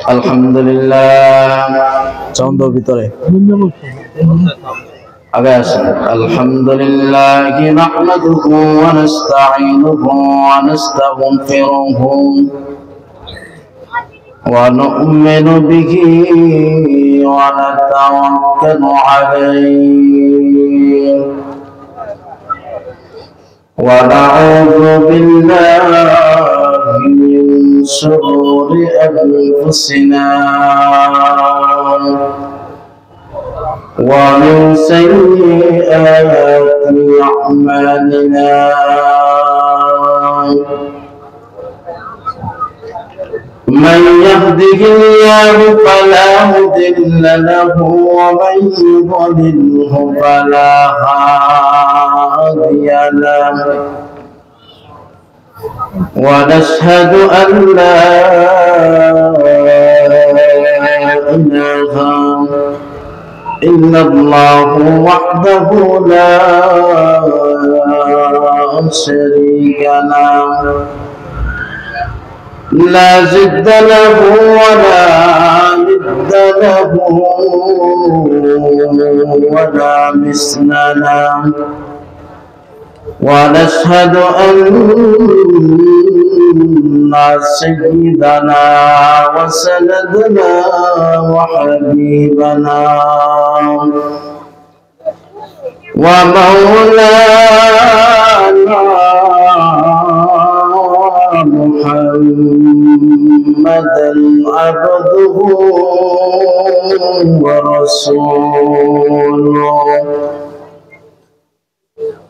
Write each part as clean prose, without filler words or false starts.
আলহামদুলিল্লাহ চন্দ্র ভিতরে আগে আসেন আলহামদুলিল্লাহ নাহমাদুহু ওয়া নাস্তাঈনুহু ওয়া নাস্তাগফিরুহু ওয়া নু'মিনু বিহি ওয়া নাতাওয়াক্কালু আলাইহি ওয়া নাউযু বিল্লাহি মিন শুরুরি আনফুসিনা ومن سيئات أعمالنا من يهده الله فلا مضل له ومن يضلله فلا هادي له ونشهد أن لا إله إلا الله وحده لا شريك له لا جد له ولا ند له ولا مثل له ونشهد أن سيدنا وسندنا وحبيبنا ومولانا محمدا عبده ورسوله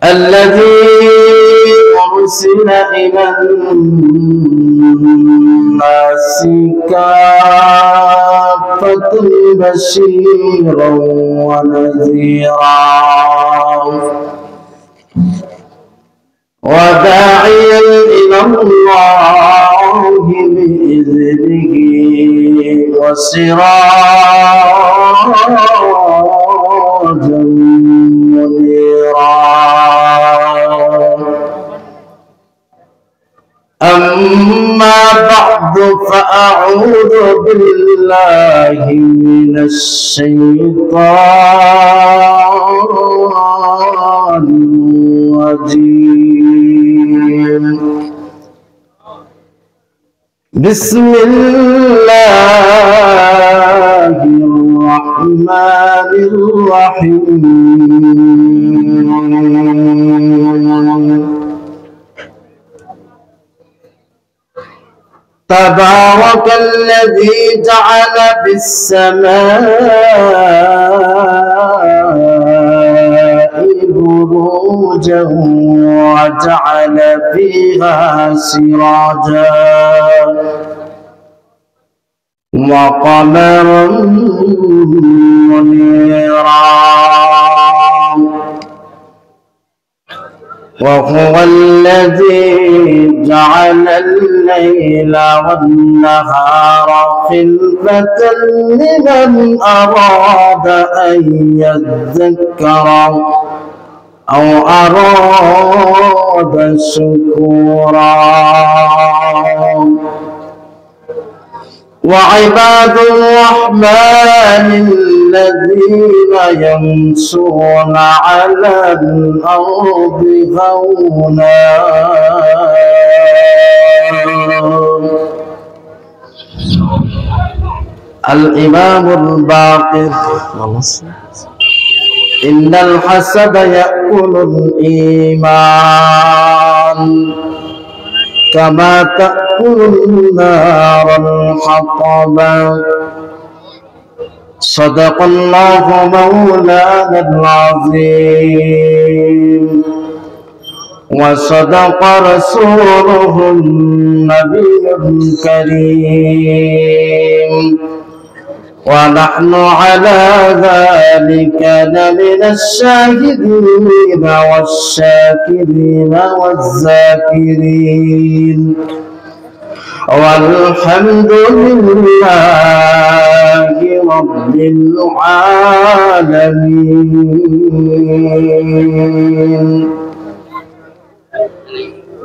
الذي أرسل إلى الناس كافة بشيرا ونذيرا وداعيا إلى الله بإذنه وسراجا منيرا أما بعد فأعوذ بالله من الشيطان الرجيم بسم الله الرحمن الرحيم تبارك الذي جعل في السماء بروجا وجعل فيها سراجا وقمرا منيرا وهو الذي جعل الليل والنهار خلفة لمن أراد أن يذكر أو أراد شكورا وعباد الرحمن الذين يمشون على الأرض هونا الإمام الباقر إن الحسد يأكل الإيمان كما تأكل النار الحطب صدق الله مولانا العظيم وصدق رسوله النبي الكريم ونحن على ذلك لمن الشاهدين والشاكرين والذاكرين والحمد لله رب العالمين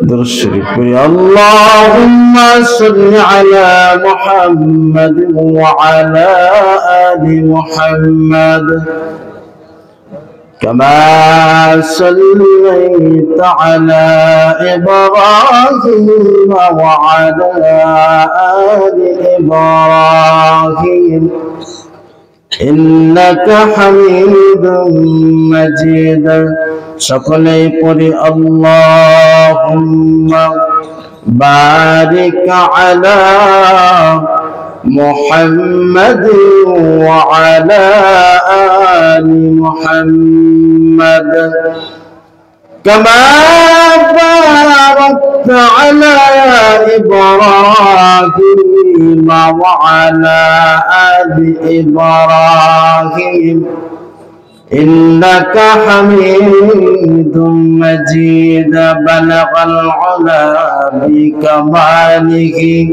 درود شريف اللهم صل على محمد وعلى آل محمد كما صليت على إبراهيم وعلى آل إبراهيم إنك حميد مجيد সকলেই পড়ি আল্লাহুম্মা বারিক আলা মুহাম্মাদ ওয়া আলা আলি মুহাম্মাদ কামা বারাকতা আলা ইব্রাহিম ওয়া আলা আলি ইব্রাহিম إنك حميد مجيد بلغ العلا بكماله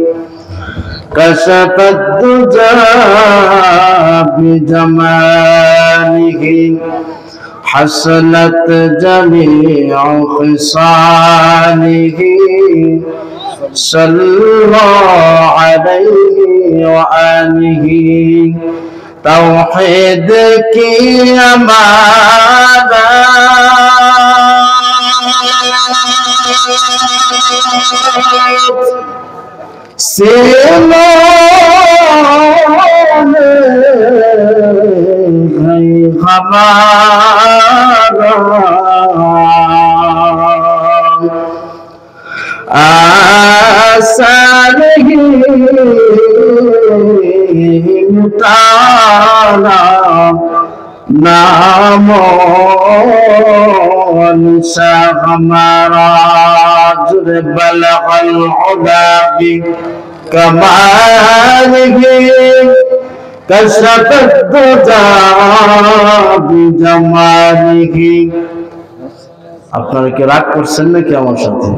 كشف الدجى بجماله حسنت جميع خصاله صلى عليه وآله توحید کی امانت سینوں میں ہے ہمارا آسان ہی تعالى نام ونسى غمارات بلغ العلا بكماله كشف الدجى بجماله আপনারা কি রাগ করছেন নাকি আমার সাথে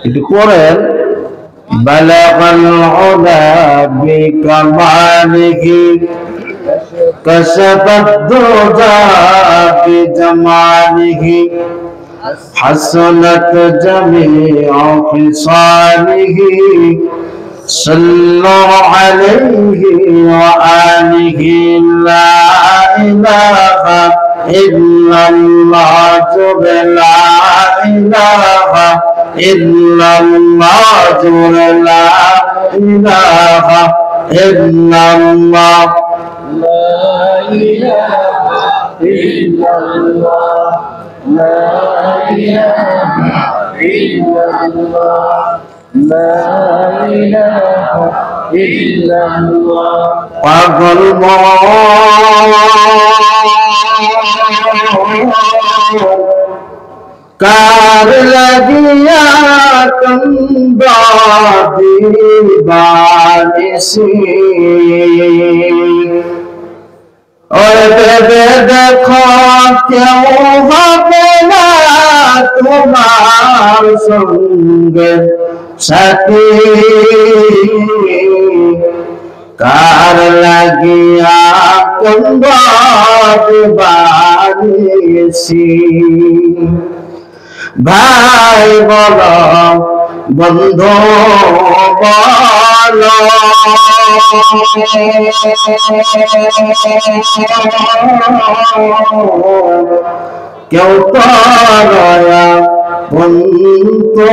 একটু পড়েন بلغ العلا بكماله كشف الدجى بجماله حسنت جميع خصاله صلوا عليه وآله لا إله إلا الله لا إله إلا الله لا إله إلا الله لا إله إلا الله لا إله إلا الله لا إله إلا الله کار لگیا کندادی بارشی اور بے دیکھو کیوں ہوگے نا تمہار سنگ ساتھی کار لگیا کندادی بارشی ভাই বলো বন্ধু বলো কেউ তো রয়া বন্ধু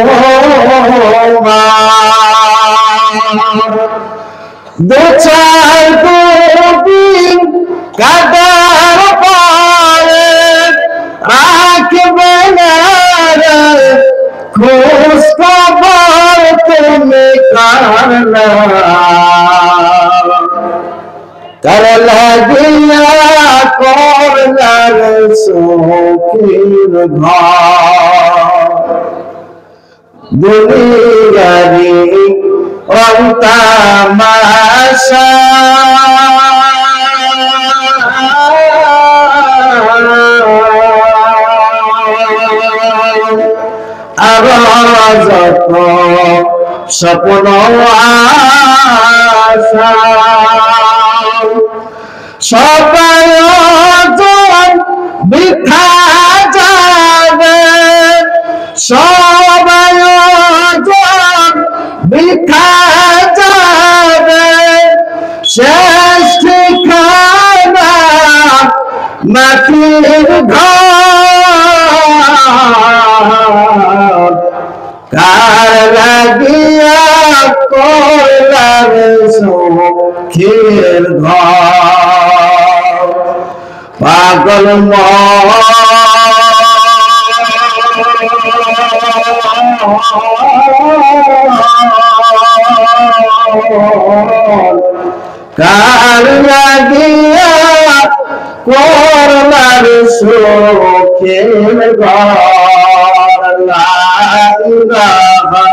দু চার দুদিন কাদার পরে রাখবে না খোঁজ খবর তুমি করলা লাগিয়া করলার সখীর ঘর দুনিয়ারি তামাশা যত স্বপ্ন আশা সবাই বৃথা যাবে সবাই শেষ ঠিকানা মাটির ঘর, কার লাগিয়া করলাম সুখের ঘর, পাগল কার লাগিয়া করলাম সুখের ঘর, লা ইলাহা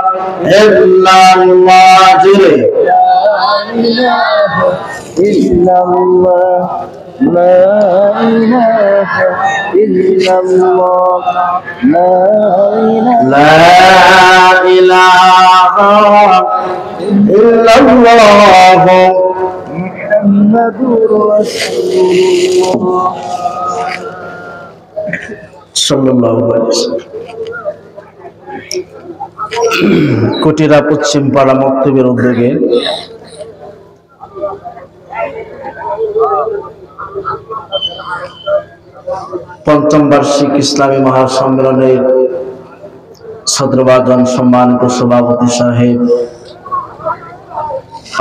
ইল্লাল্লাহ জুড়ে لا إله إلا الله لا إله إلا الله لا إله لا إله إلا الله محمد رسول الله সাল্লাল্লাহু আলাইহি ওয়াসাল্লাম। কুটিরা পশ্চিম পাড়া মক্তবের উদ্যোগে পঞ্চম বার্ষিক ইসলামী মহাসম্মেলনের সদরবাজন সম্মানিত সভাপতি সাহেব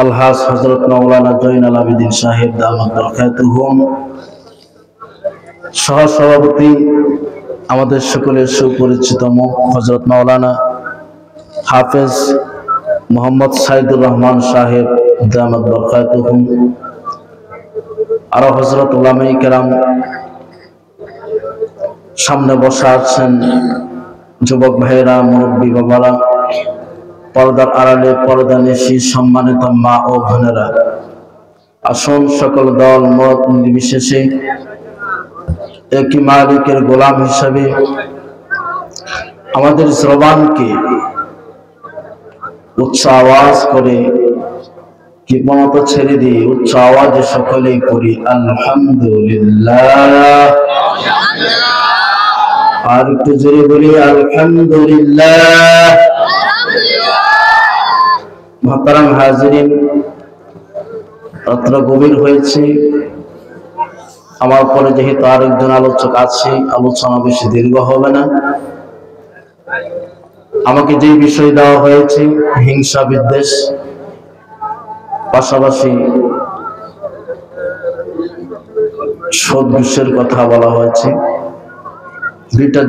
আলহাজ হযরত মাওলানা জয়নাল আবেদিন সাহেব দামাত বরকাতুহুম, সহসভাপতি আমাদের সকলের সুপরিচিত মুখ হযরত মাওলানা হাফেজ মোহাম্মদ সাইদুর রহমান সাহেব দামাত বরকাতুহুম, আরো হযরত উলামায়ে কেরাম, সামনে বসা আছেন যুবক ভাইরা, মুরব্বী বাবারা, পর্দার আড়ালে পর্দা নিশি সম্মানিত মা ও বোনেরা, আসুন সকল দল মত নির্বিশেষে একই মালিকের গোলাম হিসাবে আমাদের জবানকে উচ্চ আওয়াজ করে কৃপণতা ছেড়ে দিয়ে উচ্চ আওয়াজে সকলেই করি আলহামদুলিল্লাহ। আর একটু জোরে বলি আলহামদুলিল্লাহ। মুহতারাম হাজিরিন, রাত্র গভীর হয়েছে, আমার পরে যেহেতু আরেকজন আলোচক আছে, আলোচনা বেশি দীর্ঘ হবে না। আমাকে যে বিষয় দেওয়া হয়েছে হিংসা বিদ্বেষ, পাশাপাশি সদ্গুষের কথা বলা হয়েছে,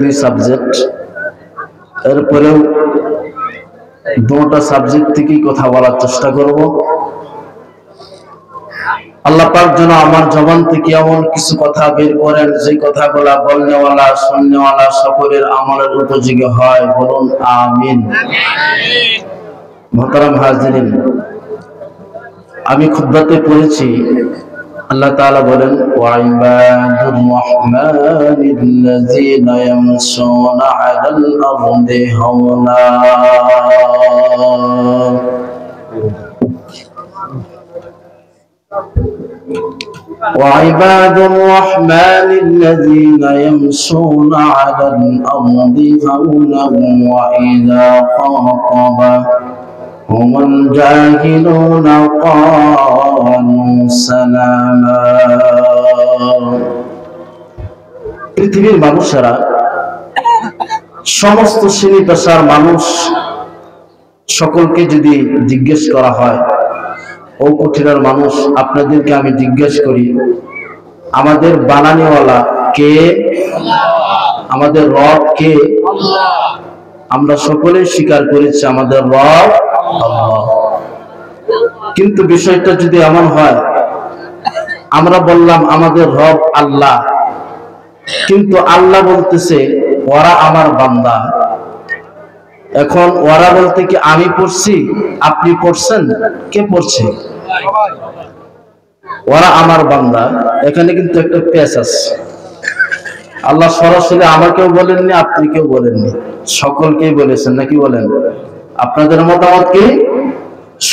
দুই সাবজেক্ট। এরপরেও দুটো সাবজেক্ট থেকেই কথা বলার চেষ্টা করব। আল্লাহ পাক যেন আমার জবান থেকে এমন কিছু কথা বের করেন যে কথাগুলা বলনেওয়ালা শুননেওয়ালা সকলের আমলের উপযোগী হয়, বলুন আমিন। মুহতারাম হাজিরিন, আমি খুতবাতে পড়েছি আল্লাহ তাআলা বলেন ওয়াইবাদুর রহমানিল্লাযীনা ইয়ামশুনা আলাল আরদি হাওনা, وعباد الرحمن الذين يمشون على الأرض هونا وإذا خاطبهم الجاهلون قالوا سلاما। পৃথিবীর মানুষেরা, সমস্ত শ্রেণী পেশার মানুষ, সকলকে যদি জিজ্ঞেস করা হয়, ও কুঠিরার মানুষ, আপনাদেরকে আমি জিজ্ঞেস করি, আমাদের বানানেওয়ালা কে? আমাদের রব কে? আমরা সকলে স্বীকার করেছি আমাদের রব আল্লাহ। কিন্তু বিষয়টা যদি এমন হয়, আমরা বললাম আমাদের রব আল্লাহ, কিন্তু আল্লাহ বলতেছে ওরা আমার বান্দা। এখন ওরা বলতে কি আমি পড়ছি, আপনি পড়ছেন, কে পড়ছে? ওরা আমার বান্দা। এখানে কিন্তু একটা পেশ আছে। আল্লাহ সরাসরি আমাকেও বলেননি, আপনি কেউ বলেননি, সকলকেই বলেছেন, নাকি বলেন? আপনাদের মতামত কি?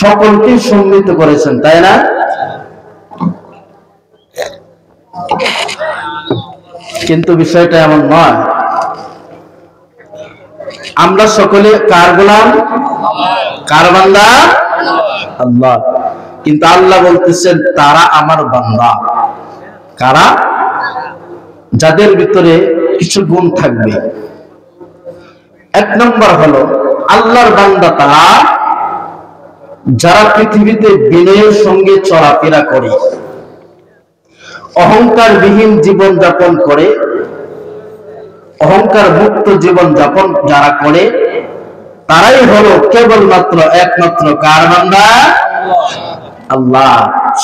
সকলকেই সম্মিলিত করেছেন, তাই না? কিন্তু বিষয়টা এমন নয়। আমরা সকলে কার গোলাম? কার বান্দা? আল্লাহ। কিন্তু আল্লাহ বলতেছেন তারা আমার বান্দা। কারা? যাদের ভিতরে কিছু গুণ থাকবে। এক নম্বর হলো আল্লাহর বান্দা তারা যারা পৃথিবীতে বিনয়ের সঙ্গে চলাফেরা করে, অহংকার বিহীন জীবন যাপন করে, অহংকার মুক্ত জীবন যাপন যারা করে, তারাই হলো কেবলমাত্র একমাত্র কার বান্দা? আল্লাহ।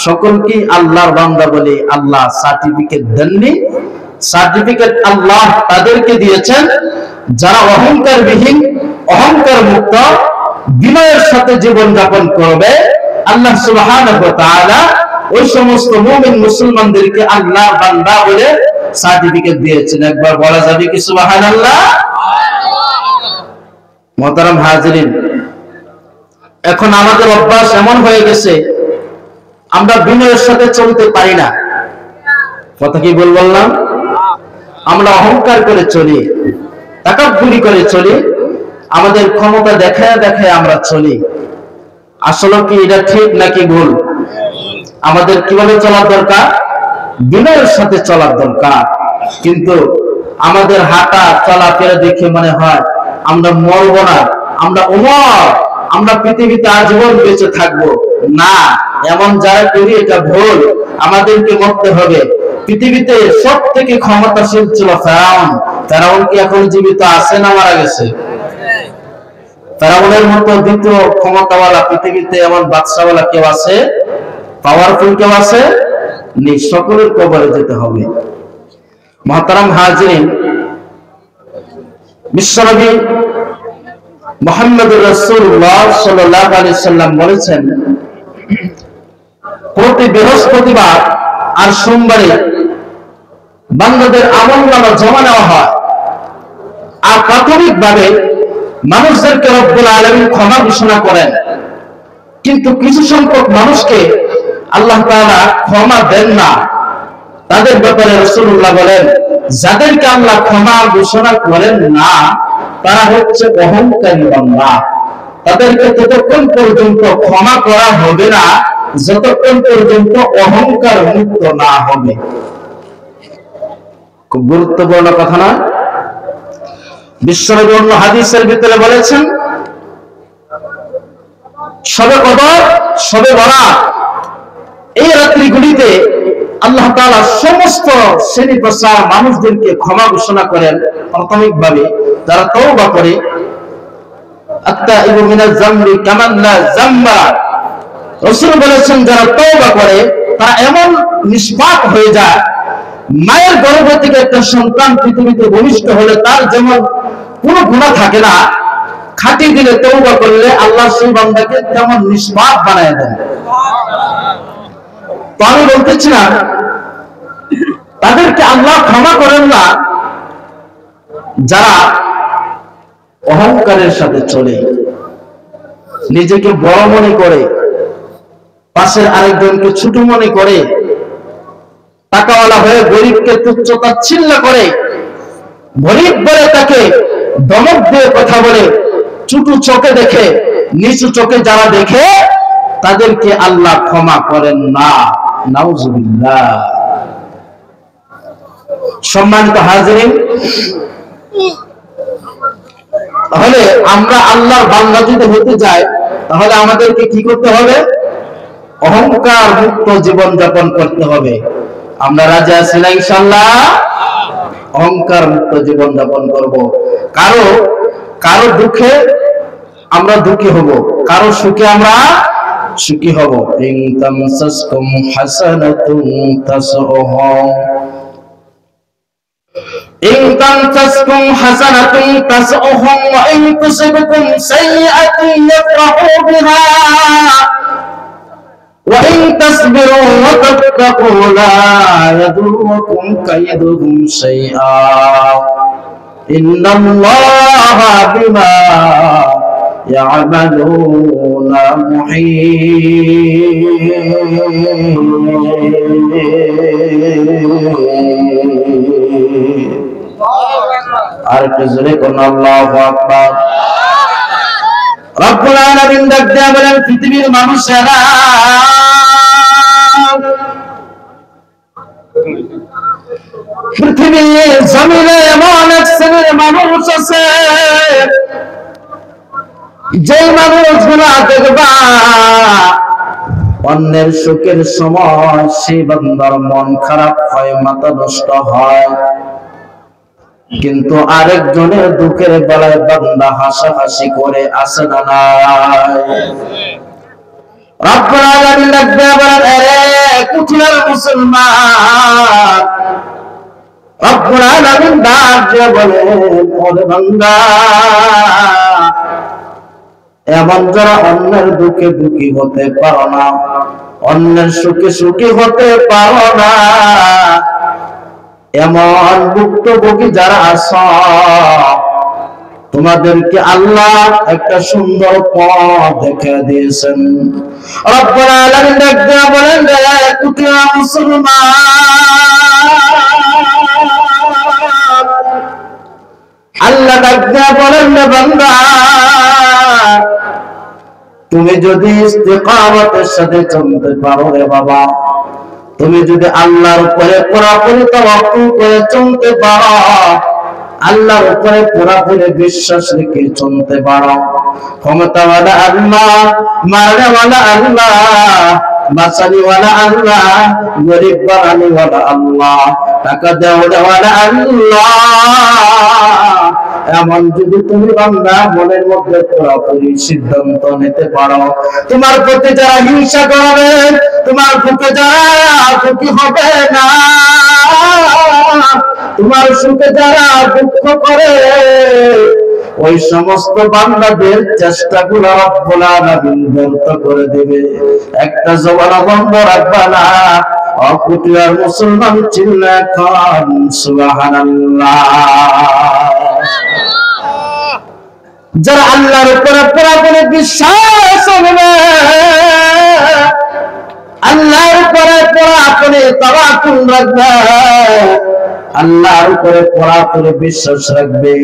সকলকে আল্লাহর বান্দা বলে আল্লাহ সার্টিফিকেট দেননি। সার্টিফিকেট আল্লাহ তাদেরকে দিয়েছেন যারা অহংকার বিহীন, অহংকার মুক্ত, বিনয়ের সাথে জীবন যাপন করবে। আল্লাহ সুবহানাহু ওয়া তাআলা ওই সমস্ত মুমিন মুসলমানদেরকে আল্লাহ বান্দা বলে সার্টিফিকেট দিয়েছেন। একবার বলা যাবে কি সুবহানাল্লাহ? মুহতারাম হাজিরিন, এখন আমাদের অভ্যাস এমন হয়ে গেছে আমরা বিনয়ের সাথে চলতে পারি না। কথা কি বললাম? আমরা অহংকার করে চলি, তাকাব্বুরি করে চলি, আমাদের ক্ষমতা দেখায় দেখায় আমরা চলি। আসলে কি এটা ঠিক নাকি ভুল? আমাদের কিভাবে চলার দরকার? বিনয়ের সাথে চলার দরকার। কিন্তু আমাদের হাঁটা চলাফেরা দেখে মনে হয় আমরা মরবো না, আমরা ওমর, আমরা পৃথিবীতে আজীবন বেঁচে থাকবো। না, এমন যারা করি এটা ভুল। আমাদেরকে মরতে হবে। পৃথিবীতে সব থেকে ক্ষমতাশীল ছিল ফেরাউন। ফেরাউন কি এখন জীবিত আছে না মারা গেছে? ফেরাউনের মতো দ্বিতীয় ক্ষমতাওয়ালা পৃথিবীতে এমন বাদশাওয়ালা কেউ আছে? পাওয়ারফুল কেউ আছে? নেই। সকলের কবরে যেতে হবে। মুহতারাম হাজিরিন, বিশ্বনবী মুহাম্মদুর রাসূলুল্লাহ সাল্লাল্লাহু আলাইহি সাল্লাম বলেছেন, প্রতি বৃহস্পতিবার আর সোমবারে বান্দাদের আমলনামা জমা নেওয়া হয়। আর প্রাথমিকভাবে মানুষদেরকে রব্বুল আলামিন ক্ষমা ঘোষণা করেন, কিন্তু কিছু সংখ্যক মানুষকে আল্লাহ তাআলা ক্ষমা দেন না। তাদের ব্যাপারে রাসূলুল্লাহ বলেন, যাদেরকে আল্লাহ ক্ষমা ঘোষণা করেন না তারা হচ্ছে অহংকারী বান্দা। তাদেরকে ততক্ষণ পর্যন্ত ক্ষমা করা হবে না যতক্ষণ পর্যন্ত অহংকার মুক্ত না হবে। খুব গুরুত্বপূর্ণ কথা না? বিশ্বনবী অন্য হাদিসের ভিতরে বলেছেন, শবে কদর, শবে বরাত, এই রাত্রিগুলিতে আল্লাহ তাআলা সমস্ত শ্রেণী পেশার মানুষদেরকে ক্ষমা ঘোষণা করেন। প্রাথমিকভাবে যারা তওবা করে, আত্তাইবু মিনাজ যামবি কামান লা যামবা, রাসূল বলেছেন যারা তওবা করে তারা এমন নিষ্পাপ হয়ে যায়, মায়ের গর্ভ থেকে একটা সন্তান পৃথিবীতে ভূমিষ্ঠ হলে তার যেমন কোনো গুনাহ থাকে না, খাঁটি দিলে তওবা করলে আল্লাহ সেই বান্দাকে তেমন নিষ্পাপ বানায় দেন। তো আমি বলতেছি না তাদেরকে আল্লাহ ক্ষমা করেন না যারা অহংকারের সাথে চলে, নিজেকে বড় মনে করে, পাশের আরেকজনকে ছোট মনে করে, টাকাওয়ালা হয়ে গরিবকে তুচ্ছ-তাচ্ছিল্য করে, গরিব বলে তাকে ধমক দিয়ে কথা বলে, ছোট চোখে দেখে, নিচু চোখে যারা দেখে তাদেরকে আল্লাহ ক্ষমা করেন না। নাউজুবিল্লাহ। সম্মানিত হাজিরিন, তাহলে আমরা আল্লাহর বান্দা যদি হতে যাই তাহলে আমাদেরকে কি করতে হবে? অহংকার মুক্ত জীবন যাপন করতে হবে। আমরা রাজি আছি না ইনশাআল্লাহ? অহংকার মুক্ত জীবন যাপন করব। কারো দুঃখে আমরা দুঃখী হব, কারো সুখে আমরা সুখী হব। ইন তামসাসকুম হাসানাতুন তাসউহুম, ইন তামসাসকুম হাসানাতুন তাসউহুম ওয়া ইন তুসিবকুম সাইয়্যাতুন ইয়াফরাহু বিহা ওয়া ইন তাসবিরু ওয়া তাত্তাকু লা ইয়াদুররুকুম কাইদুহুম শাইআ ইন্নাল্লাহা বিমা يعملون محيط। আর একটু জোরে কোন আল্লাহু আকবার। রব্বুল আলামিন ডাক দিয়া বলেন পৃথিবীর মানুষেরা পৃথিবীর জমিনে এমন এক শ্রেণীর মানুষ আছে যে মানুষগুলো দেখবা অন্যের সুখের সময় সেই বান্দার মন খারাপ হয়, মাথা নষ্ট হয়, কিন্তু আরেকজনের দুঃখের বেলায় বান্দা হাসাহাসি করে, আসে না নাই? রব্বুল আলামিন ডাকবে বলেন আরে কুঠির মুসলমান, রব্বুল আলামিন ডাকবে বলেন ওরে বান্দা, এমন যারা অন্যের দুঃখে দুঃখী হতে পারো না, অন্যের সুখে সুখী হতে পারো না, এমন ভুক্তভোগী যারা আছো, তোমাদেরকে আল্লাহ একটা সুন্দর পথ দেখে দিয়েছেন। রব্বুল আলামিন ডাক দিয়া বলেন রে কুঠির মুসলমান, আল্লাহ ডাক দিয়া বলেন রে বান্দা, তুমি যদি ইস্তিকামতের সাথে চলতে পারো রে বাবা, তুমি যদি আল্লাহর উপরে পুরোপুরি তাওয়াক্কুল করে চলতে পারো, আল্লাহর উপরে পুরোপুরি বিশ্বাস রেখে চলতে পারো, ক্ষমতাওয়ালা আল্লাহ, মারনেওয়ালা আল্লাহ, বাঁচানিওয়ালা আল্লাহ, গরিব বানানিওয়ালা আল্লাহ, টাকা দেওয়ালা আল্লাহ, এমন যদি তুমি বান্দা মনের মধ্যে পুরোপুরি সিদ্ধান্ত নিতে পারো, তোমার প্রতি যারা হিংসা করবে, তোমার বুকে যারা দুঃখী হবে না, তোমার সুখে যারা দুঃখ করে, ওই সমস্ত বান্দাদের চেষ্টাগুলো রব্বুল আলামিন ব্যর্থ করে দিবে। একটা জবান বন্ধ রাখবা না। অকুটিয়ার মুসলমান চিল্লা খান সুবহানাল্লাহ। যারা আল্লাহর উপরে পুরোপুরি বিশ্বাস হবে, আল্লাহর উপরে পুরোপুরি তাওয়াক্কুল রাখবে, আল্লাহর উপরে পুরোপুরি বিশ্বাস রাখবে,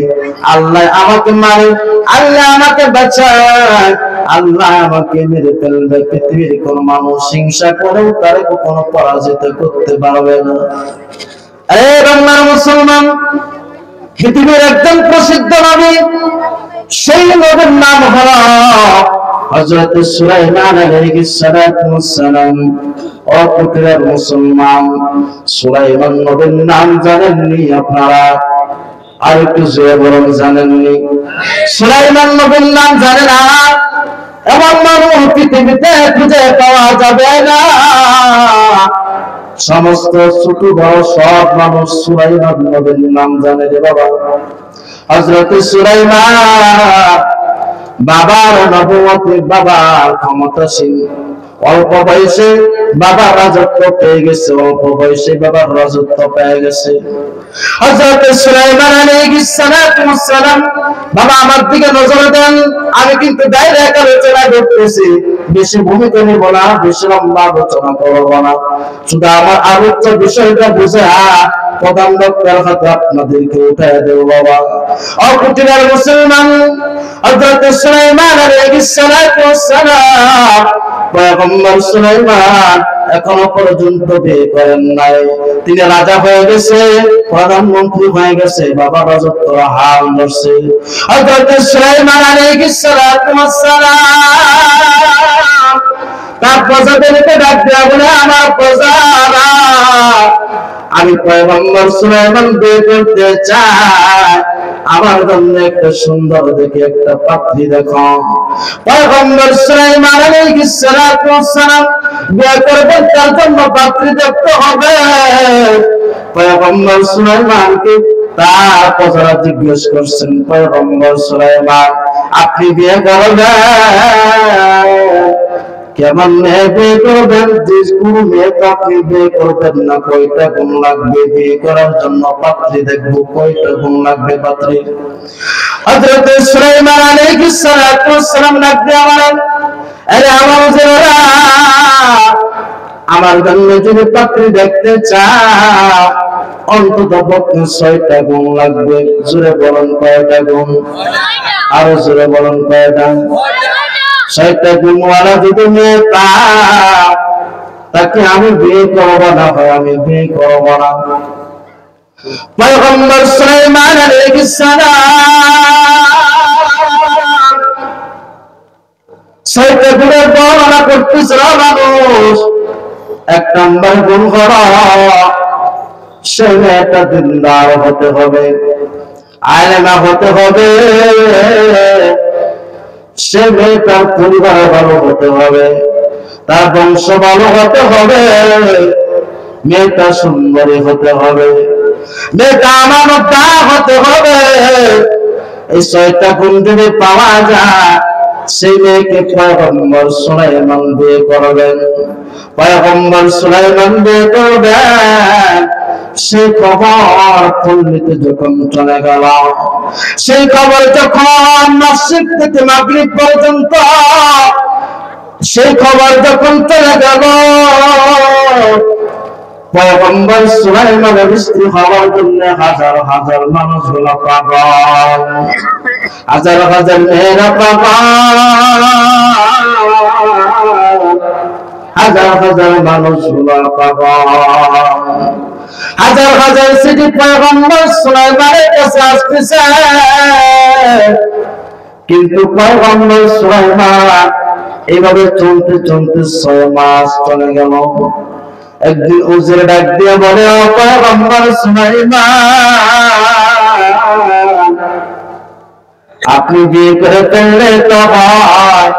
আল্লাহ আমাকে মারে, আল্লাহ আমাকে বাঁচায়, আল্লাহ আমাকে মেরে ফেলবে, পৃথিবীর কোন মানুষ হিংসা করেও তারে কখনো পরাজিত করতে পারবে না। আরে বাংলার মুসলমান, পৃথিবীর একজন প্রসিদ্ধ নবী, সেই নবীর নাম হলো হযরত সুলাইমান আলাইহিস সালাম। ও পুত্রের মুসলমান, সুলাইমান নবীর নাম জানেননি আপনারা? আর একটু জোরে বলুন, জানেননি? সুলাইমান নবীর নাম জানে না এমন মানুষ পৃথিবীতে খুঁজে পাওয়া যাবে না। সমস্ত ছোট বড় সব মানুষ সুলাইমান নবীর নাম জানে রে বাবা। হযরত সুলাইমান বাবার নবুয়তে, বাবার ক্ষমতাসীন, অল্প বয়সে বাবার রাজত্ব পেয়ে গেছে, অল্প বয়সে বাবার রাজত্ব পেয়ে গেছে। হযরত সুলাইমান আলাইহিস সালাম, বাবা আমার দিকে নজর দেন, আমি কিন্তু ডাইরেক্ট আলোচনা করতেছি, বেশি ভূমিকা নেব না, বেশি লম্বা আলোচনা করব না, শুধু আমার আলোচ্য বিষয়টা বুঝে প্রধান বক্তার হাতে আপনাদেরকে উঠায় দেব বাবা। অকুটির মুসলমান, হযরত সুলাইমান আলাইহিস সালাম, পয়গম্বর সুলাইমান এখনো পর্যন্ত বিয়ে করেন নাই, তিনি রাজা হয়ে গেছে, প্রধানমন্ত্রী হয়ে গেছে, বাবা রাজত্ব হাল ধরছে। হযরত সুলাইমান আলাইহিস সালাম তার প্রজাদেরকে ডাক দেয়া বলে, আমার প্রজারা, আমি পয়গম্বর সুলাইমান বিয়ে করতে চাই, আমার জন্য একটা সুন্দর দেখে একটা পাত্রী দেখো। পয়গম্বর সুলাইমান আলাইহিস সালাম বিয়ে করবেন, তার জন্য পাত্রী দেখতে হবে। পয়গম্বর সুলাইমানকে তার প্রজারা জিজ্ঞেস করছেন, পয়গম্বর সুলাইমান আপনি বিয়ে করবেন, কেমন মেয়ে বিয়ে করবেন? যে কোনো মেয়ে আপনি বিয়ে করবেন না, কয়টা গুণ লাগবে বিয়ে করার জন্য পাত্রী দেখবো, কয়টা গুণ লাগবে পাত্রী? হযরত সুলাইমান আলাইহিস সালাম ডাক দিয়ে বলেন, আরে আমার ছেলেরা, আমার জন্য যদি পাত্রী দেখতে চাও, অন্তত পক্ষে 6টা গুণ লাগবে। জোরে বলেন, কয়টা গুণ? আরো জোরে বলুন কয়টা? 6টা গুণওয়ালা যদি মেয়ে পাই, তাকে আমি বিয়ে করবো না, হয় আমি বিয়ে করবো না। পয়গম্বর সুলাইমান আলাইহিস সালাম 6টা গুণের বর্ণনা করতেছে মানুষ। 1 নম্বর গুণ হলো সে মেয়েটা দিনদার হতে হবে, আলেমা হতে হবে, সে মেয়েটার পরিবার ভালো হতে হবে, তার বংশ ভালো হতে হবে, মেয়েটা সুন্দরী হতে হবে, মেয়েটা আমানতদার হতে হবে। এই 6টা গুণ যদি পাওয়া যায়, সেই মেয়েকে পয়গম্বর সুলাইমান বিয়ে করবেন। পয়গম্বর সুলাইমান বিয়ে করবেন। সেই খবর পল্লীতে যখন চলে গেল, সেই খবর যখন মসজিদ থেকে মাগরিব পর্যন্ত সেই খবর যখন চলে গেল, পয়গম্বর সুলাইমানের স্ত্রী হওয়ার জন্য হাজার হাজার মানুষগুলো পাগল, হাজার হাজার মেয়েরা পাগল, হাজার হাজার মানুষগুলো পাগল, হাজার হাজার সিটি পয়গম্বর সুলাইমানের কাছে আসতেছে। কিন্তু পয়গম্বর সুলাইমান এইভাবে চলতে চলতে 6 মাস চলে গেল। একদিন উজির ডাক দিয়ে বলে, ও পয়গম্বর সুলাইমান, আপনি বিয়ে করে ফেললে তো হয়,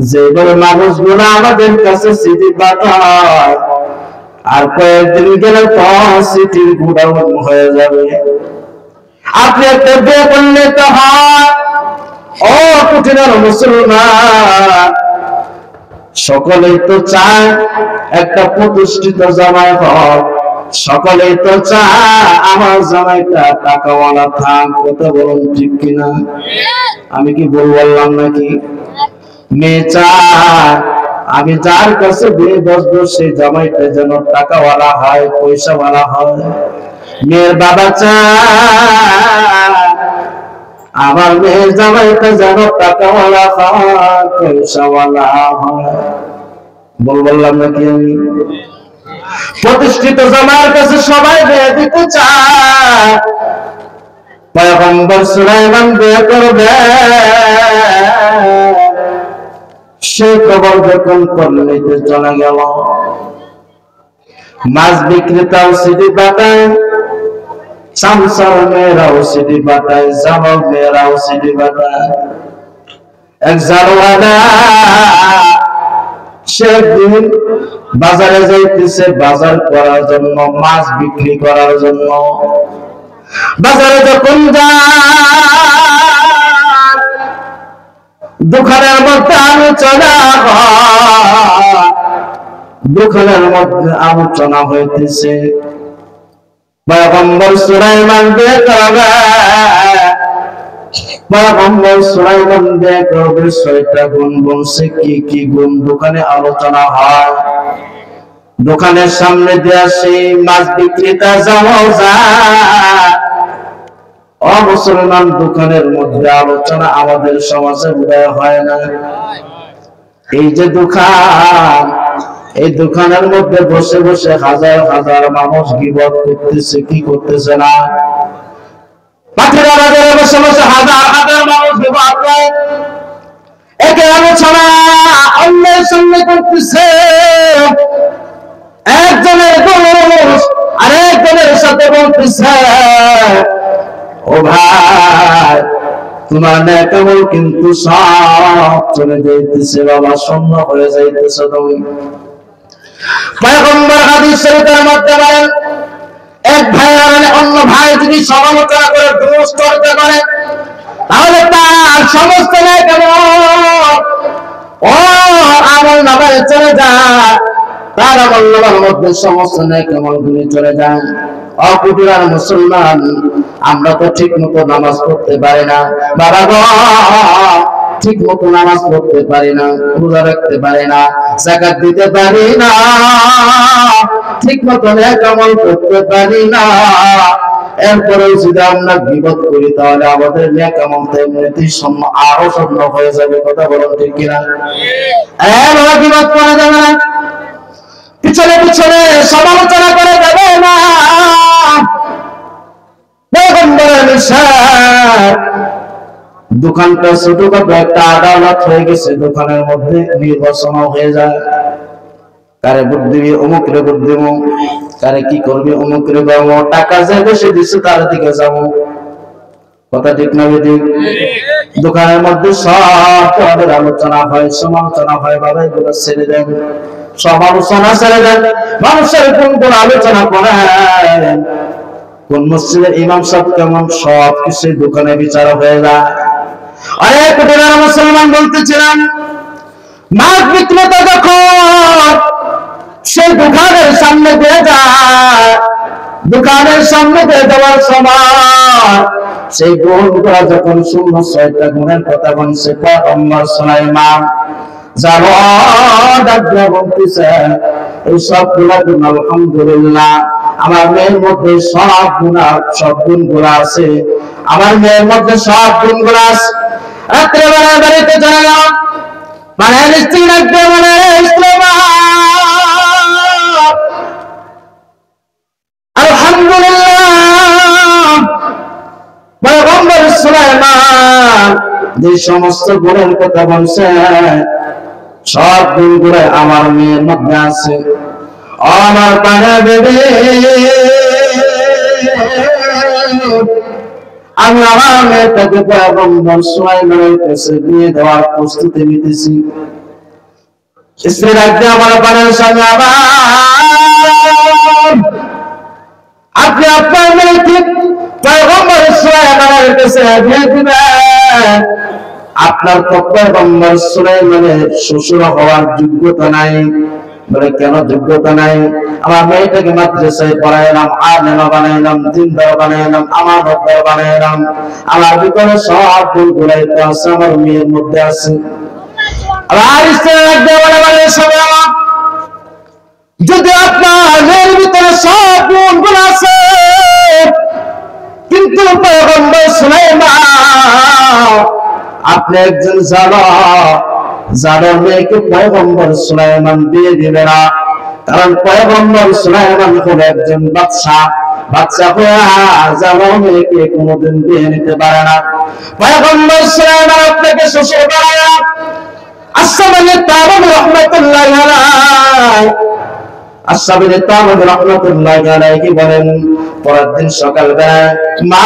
যেভাবে মানুষগুলো আমাদের কাছে চিঠি পাঠায়, আর কয়েকদিন গেলে তো চিঠির গুড়াউন হয়ে যাবে, আপনি একটা বিয়ে করলে তো হয়। ও কুটিরের মুসলমান, সকলেই তো চায় একটা প্রতিষ্ঠিত জামাই হোক, সকলেই তো চায় আমার জামাইটা টাকাওয়ালা থাক। কথা বলুন ঠিক কিনা? আমি কি ভুল বললাম নাকি? মেয়ে চায় আমি যার কাছে বিয়ে বসবো সেই জামাইটা যেন টাকাওয়ালা হয়, পয়সাওয়ালা হয়। মেয়ের বাবা চায় আমার মেয়ের জামাইটা যেন টাকাওয়ালা হয়, পয়সাওয়ালা হয়। বললাম নাকি আমি? প্রতিষ্ঠিত জামাইয়ের কাছে সবাই বিয়ে দিতে চায়। পয়গম্বর সুলাইমান বিয়ে করবে, সে খবর যখন পল্লীতে চলে গেল, মাছ বিক্রেতাও সিটি পাঠায়, সামসার মেয়েরাও সিটি পাঠায়, জামাল মেয়েরাও সিটি পাঠায়। এক জারওয়ালা সে একদিন বাজারে যাইতেছে বাজার করার জন্য, মাছ বিক্রি করার জন্য। বাজারে যখন যায়, দোকানের মধ্যে আলোচনা হয়, দোকানের মধ্যে আলোচনা হইতেছে পয়গম্বর সুলাইমান বিয়ে করবে, পয়গম্বর সুলাইমান বিয়ে করবে। 6টা গুণ বলছে, কি কি গুণ? দোকানে আলোচনা হয়, দোকানের সামনে দিয়ে সেই মাছ বিক্রেতা যাওয়া যায়। ও মুসলমান, দোকানের মধ্যে আলোচনা আমাদের সমাজে বোধহয় হয় না। এই যে দোকান, এই দোকানের মধ্যে বসে বসে হাজার হাজার মানুষ গীবত করতেছে, কি করতেছে না? পাখিরা বাজারে বসে বসে হাজার হাজার মানুষ গীবত করে, একে আলোচনা অন্যের সঙ্গে করতেছে। একজনের দোষ আরেকজনের সাথে বলতেছে, ও ভাই তোমার নেকামল কিন্তু সব চলে যাইতেছে বাবা, শূন্য হয়ে যাইতেছে। তুমি পয়গম্বর হাদিস শরীফের মধ্যে বলেন, এক ভাই অন্য ভাই যদি সমালোচনা করে দোষ করতে পারে, তাহলে তার সমস্ত নেকামল ও আমল নামায় চলে যায়, তার আমল নামার মধ্যে সমস্ত নেকামল গুলি চলে যায়। অকুটিরার মুসলমান, আমরা তো ঠিক মতো নামাজ পড়তে পারি না বাবা গো, ঠিক মতো নামাজ পড়তে পারি না, রোজা রাখতে পারি না, যাকাত দিতে পারি না, ঠিক মতো নেক আমল করতে পারি না। এরপরেও যদি আমরা গীবত করি তাহলে আমাদের নেক আমল এমনিতেই আরো শূন্য হয়ে যাবে। কথা বলুন ঠিক কিনা? এভাবে গীবত করা যাবে না, পিছনে পিছনে সমালোচনা করা যাবে না। পয়গম্বরের ইরশাদ, দোকানটা ছোটখাটো একটা আদালত হয়ে গেছে, দোকানের মধ্যে নির্বাচন হয়ে যায়, কারে ভোট দিবি, অমুক রে ভোট দিব, কারে কি করবি, অমুক রে যাবো, টাকা যে বেশি দিচ্ছে তার দিকে যাবো। কথা ঠিক না বেঠিক? দোকানের মধ্যে সব তোমাদের আলোচনা হয়, সমালোচনা হয়, বাবা এগুলো ছেড়ে দেন, সব আলোচনা ছেড়ে দেন। মানুষের কোন কোন আলোচনা করেন, কোন মসজিদের ইমাম সাহেব কেমন, সব কিছু দোকানে বিচার হয়ে যায়। অনেক কোটির মুসলমান বলতেছিলাম, মাছ বিক্রেতা যখন সে দোকানের সামনে দিয়ে যায়, দোকানের সামনে দিয়ে যাওয়ার সময় সেই গুণগুলা যখন শূন্য 6টা গুণের কথা বলছে পয়গম্বর সুলাইমান, যারা ডাক্তার বলতেছে এই সবগুলা গুণ আলহামদুলিল্লাহ আমার মেয়ের মধ্যে সব গুণগুলা আছে, আমার মেয়ের মধ্যে সব গুণগুলা আছে। রাত্রেবেলা বাড়িতে চলে গেলাম, মানে স্ত্রী ডাকতে বলে আলহামদুলিল্লাহ পয়গম্বর সুলাইমান যে সমস্ত গুণের কথা বলছে সব গুণগুলো আমার মেয়ের মধ্যে আছে। আমার পাড়া বেবি, আমি আমার মেয়েটাকে পয়গম্বর সুলাইমানের কাছে দিয়ে দেওয়ার প্রস্তুতি নিতেছি। স্ত্রী রাখতে আমার পাড়ার সঙ্গে আবার আপনি আপনার মেয়েকে পয়গম্বর সুলাইমানের কাছে দিয়ে দিবেন, আপনার তো পয়গম্বর সুলাইমানের শ্বশুর হওয়ার যোগ্যতা নাই। বলে কেন যোগ্যতা নাই? আমার মেয়েটাকে মাদ্রাসায় পড়াইলাম, আলেমা বানাইলাম, দিনদার বানাইলাম, আমানতদার বানাইলাম, আমার ভিতরে সব গুণগুলাই তো আছে, আমার মেয়ের মধ্যে আছে। আবার স্ত্রী রাখতে বলে যদি আপনার মেয়ের ভিতরে সব গুণ আছে, কিন্তু পয়গম্বর সুলাইমান আপনি একজন যারা মেয়েকে পয়গম্বর সুলাইমান দিয়ে দিবে না, কারণ পয়গম্বর সুলাইমান হল একজন বাদশা হয়ে যারা মেয়েকে কোনোদিন দিয়ে নিতে পারে না। পয়গম্বর সুলাইমান আপনাকে শ্বশুর বানায় না। আসসালামু তাআলা রাহমাতুল্লাহি আলাইহি, আসসালামু তাআলা রাহমাতুল্লাহি আলাইহি বলেন, পরের দিন সকালবেলা মা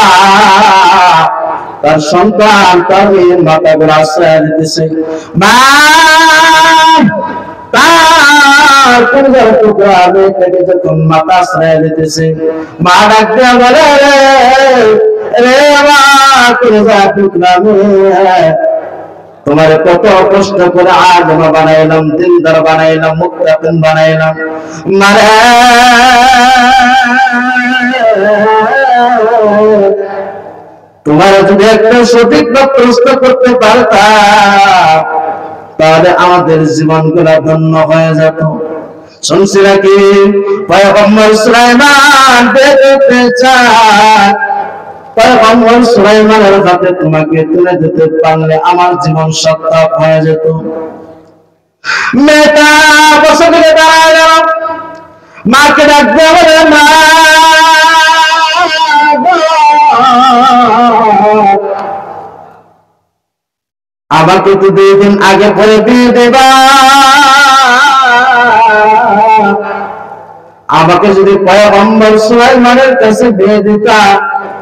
তার সন্তান তার মেয়ের মাথা গুলো আশ্রয় দিতেছে, মা তার পরিবার টুকরা মেয়েটাকে যখন মাথা আশ্রয় দিতেছে, মা ডাক দিয়া বলে রে আমার পরিবার টুকরা মেয়ে, তোমার কত কষ্ট করে আলেম বানাইলাম, দিনদার বানাইলাম, মুত্তাকিন বানাইলাম, মারে তোমার যদি একটা সঠিক প্রশ্ন করতে পারতাম তাহলে আমাদের জীবনগুলো ধন্য হয়ে যেত। শুনছি নাকি পয়গম্বর সুলাইমান দেখতে চায়, পয়গম্বর সুলাইমানের হাতে তোমাকে তুলে দিতে পারলে আমার জীবন সার্থক হয়ে যেত। মেয়েটা বসে থেকে দাঁড়ায় গেল, মাকে ডাকতে বলে মা আমাকে তো 2 দিন আগে পরে বিয়ে দেবা, আমাকে যদি পয়গম্বর সুলাইমানের কাছে বিয়ে দিতা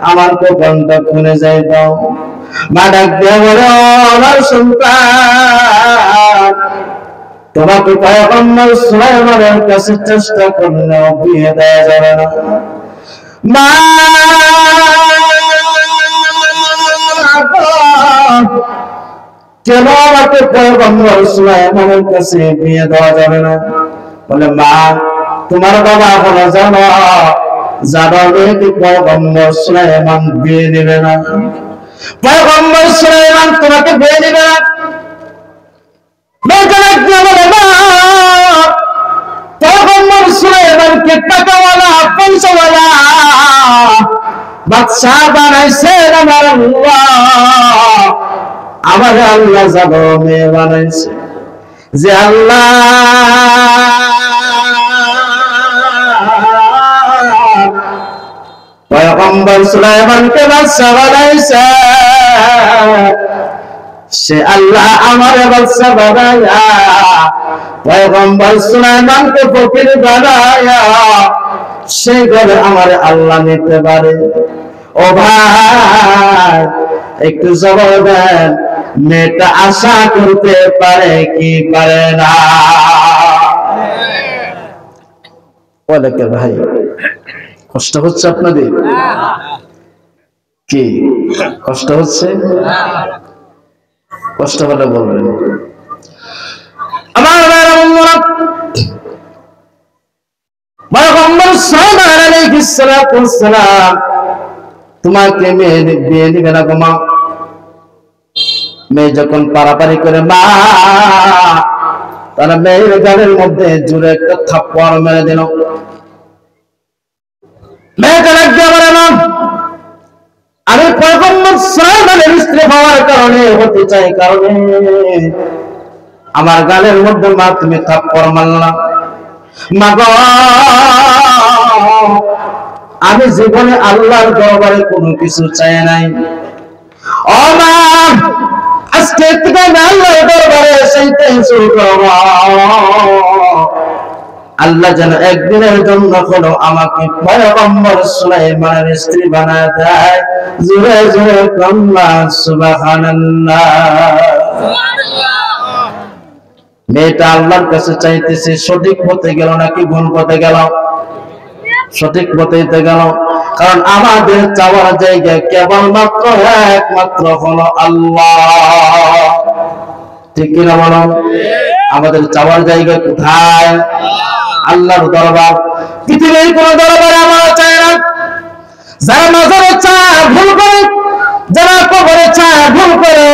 আমার কপালটা খুলে যাইত। মা ডাক দিয়ে বলে আমার সন্তান, তোমাকে পয়গম্বর সুলাইমানের কাছে চেষ্টা করলেও বিয়ে দেওয়া যাবে না। মা কেন আমাকে পয়গম্বর সুলাইমানের কাছে বিয়ে দেওয়া যাবে না? বলে মা তোমার বাবা হলো জানো মেয়েকে পয়গম্বর সুলাইমান বিয়ে নেবে না, পয়গম্বর সুলাইমান তোমাকে বিয়ে নেবে না। পয়গম্বর সুলাইমানকে টাকাওয়ালা পয়সাওয়ালা বাদশা বানাইছেন আমার আল্লাহ, আমার আল্লাহ জাদমে বানাইছে। যে আল্লাহ পয়গম্বর সুলাইমানকে বাদশা বানাইছে, সে আল্লাহ আমার বাদশা বানায়া পয়গম্বর সুলাইমানকে ফকির বানায়া সেই ঘরে আমার আল্লাহ নিতে পারে। ও ভাই একটু জবাব দেন, মেয়েটা আশা করতে পারে কি পারে না? ভাই কষ্ট হচ্ছে আপনাদের? কি কষ্ট হচ্ছে? কষ্ট হলে বলবেন। আমার তোমাকে মেয়ে বিয়ে দিবে না গো মা। মেয়ে যখন পারাপারি করে মা, তারা মেয়ের গালের মধ্যে জুড়ে একটা থাপ্পড় মেরে দিল। মেয়েটা লাগবে আমার নাম, আমি পয়গম্বর সুলাইমানের স্ত্রী হওয়ার কারণে হতে চাই কারণে আমার গালের মধ্যে মা তুমি থাপ্পড় মারলা। মা গো, আমি জীবনে আল্লাহর দরবারে কোনো কিছু চাই নাই। ও মা, আজকে থেকে আমি আল্লাহর দরবারে চাইতে শুরু করব। আল্লাহ যেন একদিনের জন্য হলো আমাকে পয়গম্বর সুলাইমানের স্ত্রী বানায় দেয়। জোরে জোরে কন্যা সুবহানাল্লাহ। মেয়েটা আল্লাহর কাছে চাইতেছে, সঠিক পথে গেল নাকি ভুল পথে গেল? সঠিক পথে গেল, কারণ আমাদের চাওয়ার জায়গা কেবলমাত্র একমাত্র হলো আল্লাহ। ঠিক কিনা বলো? আমাদের চাওয়ার জায়গা কোথায়? আল্লাহর দরবার। পৃথিবীর কোন দরবারে আমরা চাই না। যারা মাজারে চায় ভুল করে, যারা কবরে চায় ভুল করে,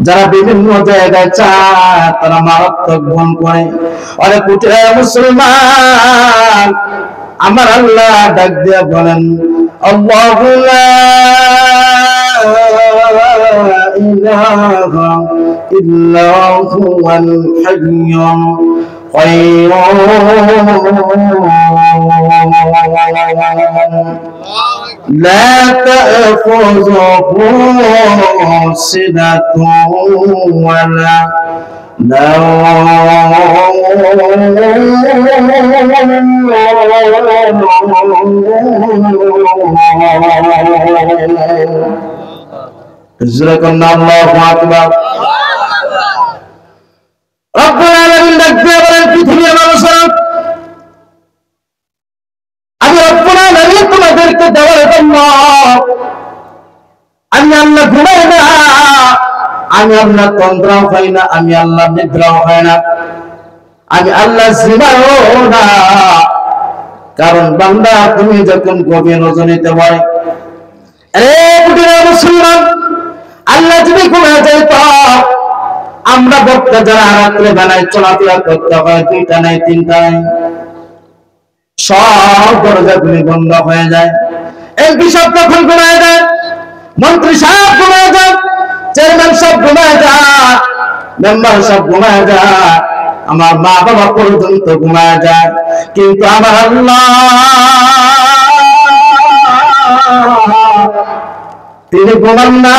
যারা বিভিন্ন জায়গায় চায় তারা মারাত্মক ভুল করে। অনেক কুটিরে মুসলমান, আমার আল্লাহ ডাক দিয়ে বলেন, আল্লাহু লা ইলাহা ইল্লা হুয়াল হাইয়্যুল لا تأخذه سنة ولا نوم. الله أكبر. রব্বুল আলামিন ডাকতে বলেন, পৃথিবীর মানুষেরা, আমি রব্বুল আলামিন তোমাদেরকে দেওয়ার জন্য আমি আল্লাহ ঘুমাই না, আমি আল্লাহ তন্দ্রাও খাই না, আমি আল্লাহ নিদ্রাও খাই না, আমি আল্লাহ জিমাও না। কারণ বান্দা তুমি যখন গভীর রজনীতে হয়, মুসলমান, আল্লাহ যদি ঘুমায় যেত, আমরা বক্তা যারা রাত্রে বেলায় চলাফেরা করতে হয়, দুইটা নাই তিনটা নাই, সব দরজাগুলি বন্ধ হয়ে যায়। এমপি সব তখন ঘুমায় যায়, মন্ত্রী সব ঘুমায় যায়, চেয়ারম্যান সব ঘুমায় যায়, মেম্বার সব ঘুমায় যায়, আমার মা বাবা পর্যন্ত ঘুমায় যায়। কিন্তু আমার আল্লাহ তিনি ঘুমান না।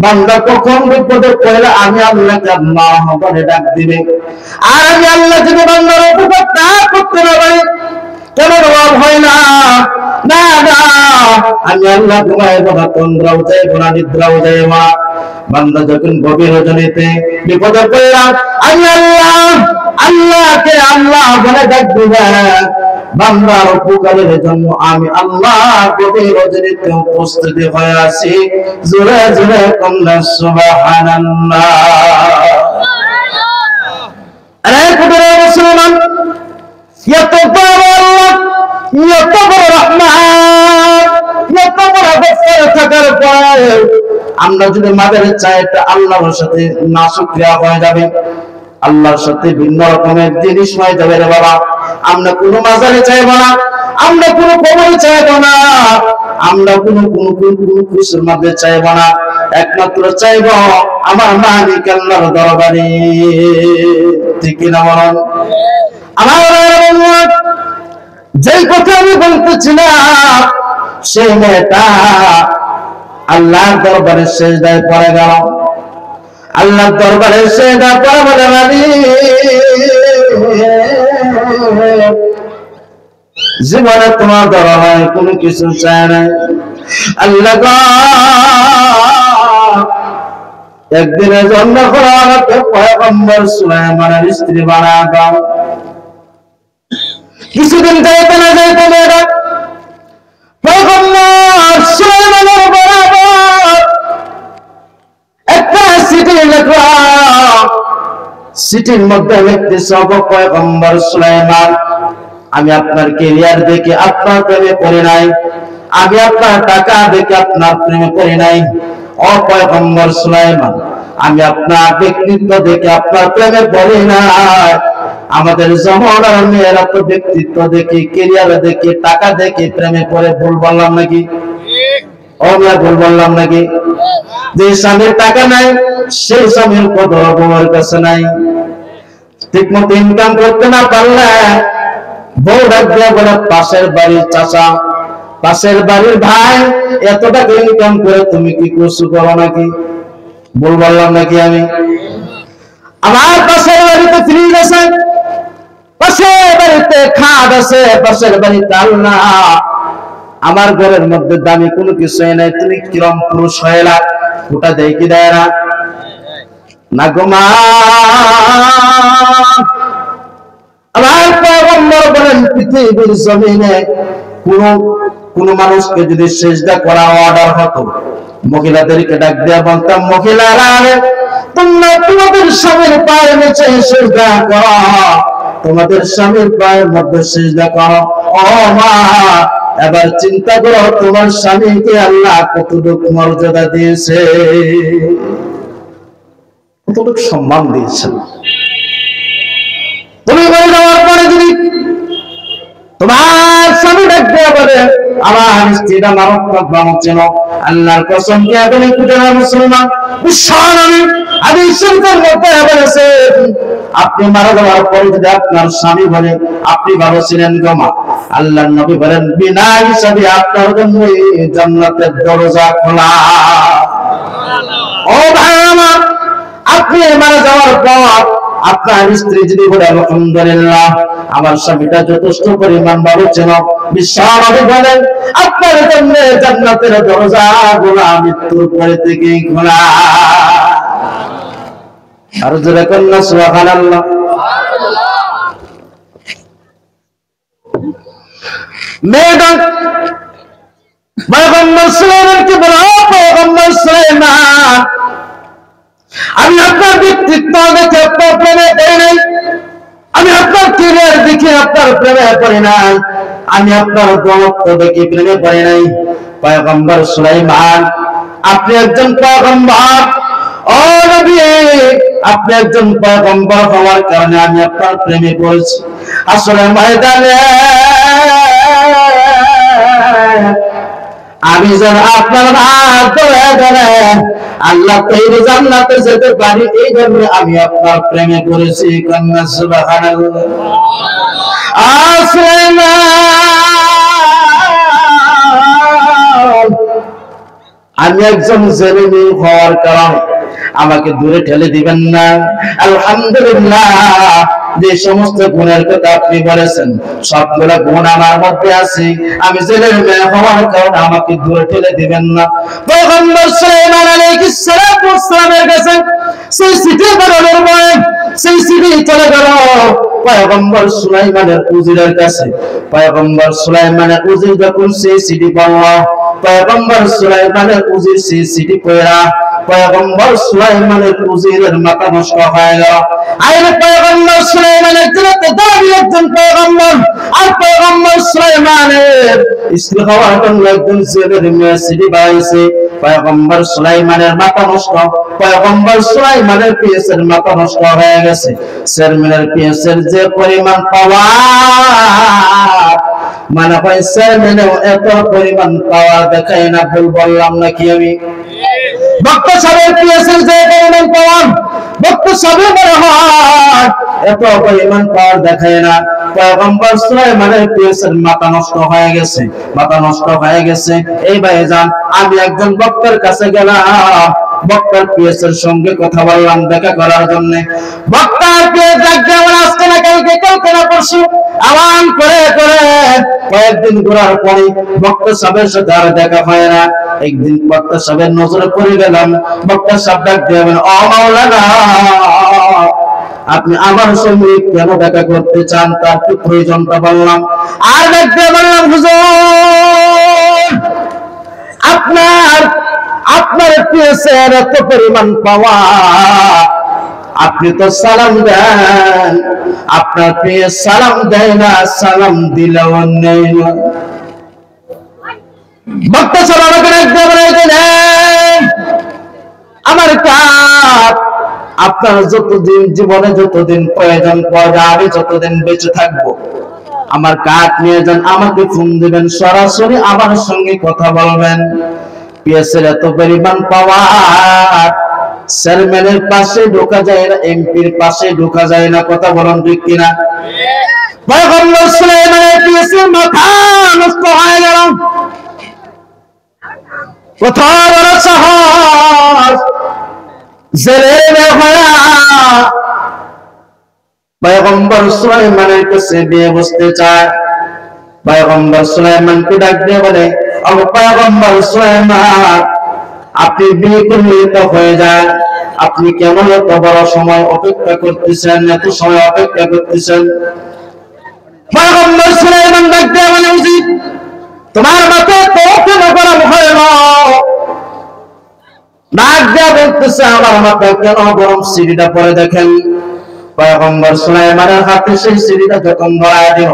বান্দা কখন বিপদে পড়লে আমি আল্লাহকে আল্লাহ বলে ডাক দিবে। আর আমি আল্লাহ যদি বান্দার উপকার না করতে না পারি, কেন অভাব হয় না? না না, আমি আল্লাহ ঘুমাইব না, তন্দ্রাও যাইব না, নিদ্রাও যাইব না। বান্দা যখন গভীর রজনীতে বিপদে পড়লাম, আমি আল্লাহকে আল্লাহ বলে ডাক দিবে। বান্দার উপকারের জন্য আমি আল্লাহ গভীর রজনীতে উপস্থিত হয়ে আছি। জোরে জোরে কন্যা সুবহানাল্লাহ। আরে কুদরে মুসলমান, এত বড় আল্লাহ, এত বড় রহমান, এত বড় গফফার থাকার পরে আমরা যদি মাদের চাইটা আল্লাহর সাথে নাশুকরিয়া হয়ে যাবে, আল্লাহর সাথে ভিন্ন রকমের জিনিস হয়ে যাবে রে বাবা। আমরা কোনো মাজারে চাইব না, আমরা কোনো কবর চাইবো না, আমরা কোনো কিছুর মধ্যে চাইবো না, একমাত্র চাইবো আমার মালিক আল্লাহর দরবারে। ঠিক কিনা বলেন? আমার যেই কথা আমি বলতেছিলাম, সেই মেয়েটা আল্লাহর দরবারে সিজদায় পড়ে গেল। আল্লাহর দরবারে সিজদা পড়ে বলে, জীবনে তোমার দরবারে কোনো কিছু চায় না আল্লাহ গো, একদিনের জন্য করে আমাকে পয়গম্বর সুলাইমানের স্ত্রী বানায় দাও। কিছুদিন যাইতে না যাইতে মেয়েরা পয়গম্বর সুলাইমানের বরাবর একটা চিঠি লিখলাম। চিঠির মধ্যে লিখতেছে, পয়গম্বর সুলাইমান, আমি আপনার ক্যারিয়ার দেখে আপনার প্রেমে পড়ি নাই, আমি আপনার টাকা দেখে আপনার প্রেমে পড়ি নাই। ও পয়গম্বর সুলাইমান, আমি আপনার ব্যক্তিত্ব দেখে আপনার প্রেমে পড়ি নাই। আমাদের জমানার মেয়েরা তো ব্যক্তিত্ব দেখে, ক্যারিয়ার দেখে, টাকা দেখে প্রেমে পড়ে। ভুল বললাম নাকি? ও মেয়ে ভুল বললাম নাকি? যে স্বামীর টাকা নাই, সেই স্বামীর কদর বউয়ের কাছে নাই। ঠিক মতো ইনকাম করতে না পারলে বউ ডাক দিয়ে বলে, পাশের বাড়ির চাচা, পাশের বাড়ির ভাই এত টাকা ইনকাম করে তুমি কি করছো করো নাকি? ভুল বললাম নাকি আমি? আমার পাশের বাড়িতে ফ্রিজ আছে, পাশের বাড়িতে খাট আছে, পাশের বাড়িতে আলনা, আমার ঘরের মধ্যে দামি কোনো কিছু নাই, তুমি কিরম পুরুষ হয়েলা? ওটা দেয় কি দেয় না? না গো মা। আমার পয়গম্বর বলেন, পৃথিবীর জমিনে কোন মানুষকে যদি সিজদা করা অর্ডার হতো, মহিলাদেরকে ডাক দেয়া বলতাম, মহিলারা তোমরা তোমাদের স্বামীর পায়ের নিচে সিজদা করো, তোমাদের স্বামীর পায়ের মধ্যে সিজদা করো। ও মা, এবার চিন্তা করো তোমার স্বামীকে আল্লাহ কতটুকু মর্যাদা দিয়েছে, কতটুকু সম্মান দিয়েছেন। তুমি বলে যাওয়ার পরে যদি তোমার স্বামী ডাক দেয়া বলে, আমার স্ত্রীটা মারাত্মক বামক ছিল, আল্লাহর কসম কে আপনি কুটেরা মুসলমান বিশ্বনবী হাদিস শরীফের মধ্যে বলেছে, আপনি মারা যাওয়ার পরে যদি আপনার স্বামী বলে আপনি ভালো ছিলেন গো মা, আল্লাহর নবী বলেন বিনা হিসাবে আপনার জন্য জান্নাতের দরজা খোলা। ও ভাই আমার, আপনি মারা যাওয়ার পর আপনার স্ত্রী যদি বলে আলহামদুলিল্লাহ আমার স্বামীটা যথেষ্ট পরিমাণ ভালো ছিল, বিশ্বনবী বলেন আপনার জন্য জান্নাতের দরজা খোলা, মৃত্যুর পরে থেকেই খোলা। আর জোরে কন্যা সুবহানাল্লাহ। মেয়েটা পয়গম্বর সুলাইমানকে বলে, ও পয়গম্বর সুলাইমান, আমি আপনার ব্যক্তিত্ব দেখে আপনার প্রেমে পড়ি নাই, আমি আপনার ক্যারিয়ার দেখে আপনার প্রেমে পড়ি নাই, আমি আপনার দৌলত দেখে প্রেমে পড়ি নাই। পয়গম্বর সুলাইমান, আপনি একজন পয়গম্বর, ও নবী আপনি একজন পয়গম্বর হওয়ার কারণে আমি আপনার প্রেমে পড়েছি। আসলে ময়দানে আমি যেন আপনার হাত ধরে ধরে আল্লাহ তৈরি জান্নাতে যেতে পারি, এই জন্য আমি আপনার প্রেমে পড়েছি। কন্যা সুবহানাল্লাহ। আমি একজন জেলেমি হওয়ার কারণে আমাকে দূরে ঠেলে দিবেন না। আলহামদুলিল্লাহ, যে সমস্ত গুণের কথা আপনি বলেছেন সবগুলো গুণ আমার মধ্যে আছে, আমি জেলের মেয়ে হওয়ার কারণে আমাকে দূরে ঠেলে দিবেন না। পয়গম্বর সুলাইমান আলাইহিস সালাতু ওয়াস সালামের কাছে সেই চিঠি পাঠানোর পরে সেই চিঠি চলে গেল পয়গম্বর সুলাইমানের উজিরের কাছে। পয়গম্বর সুলাইমানের উজির যখন সেই চিঠি পড়ল, পয়গম্বর সুলাইমানের উজির সেই চিঠি পড়া পয়গম্বর সুলাইমানের উজিরের মাথা নষ্ট হয়ে গেল। আরে পয়গম্বর সুলাইমানের একজন পয়গম্বর, আর পয়গম্বর সুলাইমানের স্ত্রী হওয়ার জন্য একজন জেলের মেয়ে চিঠি পাইছে। পয়গম্বর সুলাইমানের মাথা নষ্ট, পয়গম্বর সুলাইমানের পিএসের মাথা নষ্ট হয়ে গেছে। চেয়ারম্যানের পিএসের যে পরিমাণ পাওয়ার, মানে হয় চেয়ারম্যানেও এত পরিমাণ পাওয়ার দেখায় না, ভুল বললাম নাকি আমি? বক্তা সাহেবের পিএসের যে পরিমাণ পাওয়ার, বক্তা সাহেব মনে হয় এত পরিমাণ পাওয়ার দেখায় না। পয়গম্বর সুলাইমানের পিএসের মাথা নষ্ট হয়ে গেছে, মাথা নষ্ট হয়ে গেছে। এই ভাইজান, আমি একজন বক্তার কাছে গেলাম, বক্তার পিএসের সঙ্গে কথা বললাম দেখা করার জন্য। বক্তার পিএস ডাকতে আমার আজকে না কালকে, কালকে না পরশু আওয়ান করে করে কয়েকদিন ঘোরার পরে বক্তা সাহেবের সাথে আর দেখা হয় না। একদিন বক্তা সাহেবের নজরে পড়ে গেলাম। বক্তা সাহেব ডাক দিয়ে বলেন, ও মাওলানা, আপনি আমার সঙ্গে কেন দেখা করতে চান, তার কি প্রয়োজনটা বললাম। আর ডাক দিয়ে বললাম, হুজুর, আপনার পিএসের এত পরিমাণ পাওয়া, আপনি তো সালাম দেন, আপনার পিএস সালাম দেয় না, সালাম দিলেও নেই না। বক্তা সাহেব আমাকে ডাক দিয়ে বলেন, আমার কাজ, আপনার যতদিন জীবনে যতদিন প্রয়োজন পড়বে, আমি যতদিন বেঁচে থাকবো, আমার কাঠ নিয়ে যান, আমাকে ফোন দিবেন, সরাসরি আমার সঙ্গে কথা বলবেন। পিএসের এত পরিমাণ পাওয়ার, চেয়ারম্যানের পাশে ঢোকা যায় না, এমপির পাশে ঢোকা যায় না। কথা বলুন ঠিক কিনা? পয়গম্বর সুলাইমানের পিএসের মাথা নষ্ট হয়ে গেল। কত বড় সাহস, জেলে হয়ে পয়গম্বর সুলাইমানের কাছে বিয়ে বসতে চায়। পয়গম্বর সুলাইমানকে ডাক দিয়ে বলে, ও পয়গম্বর সুলাইমান, আপনি বিয়ে করলে তো হয়ে যায়, আপনি কেমন এত বড় সময় অপেক্ষা করতেছেন, এত সময় অপেক্ষা করতেছেন? পয়গম্বর সুলাইমান ডাক দিয়ে বলে, উচিত তোমার মাথা তো কেন গরম হয় না? ডাক দিয়ে বলতেছে, আমার মাথা কেন গরম? সিঁড়িটা পরে দেখেন। পয়গম্বর সুলাইমানের হাতে সেই সিঁড়িটা যখন ধরায় দিল,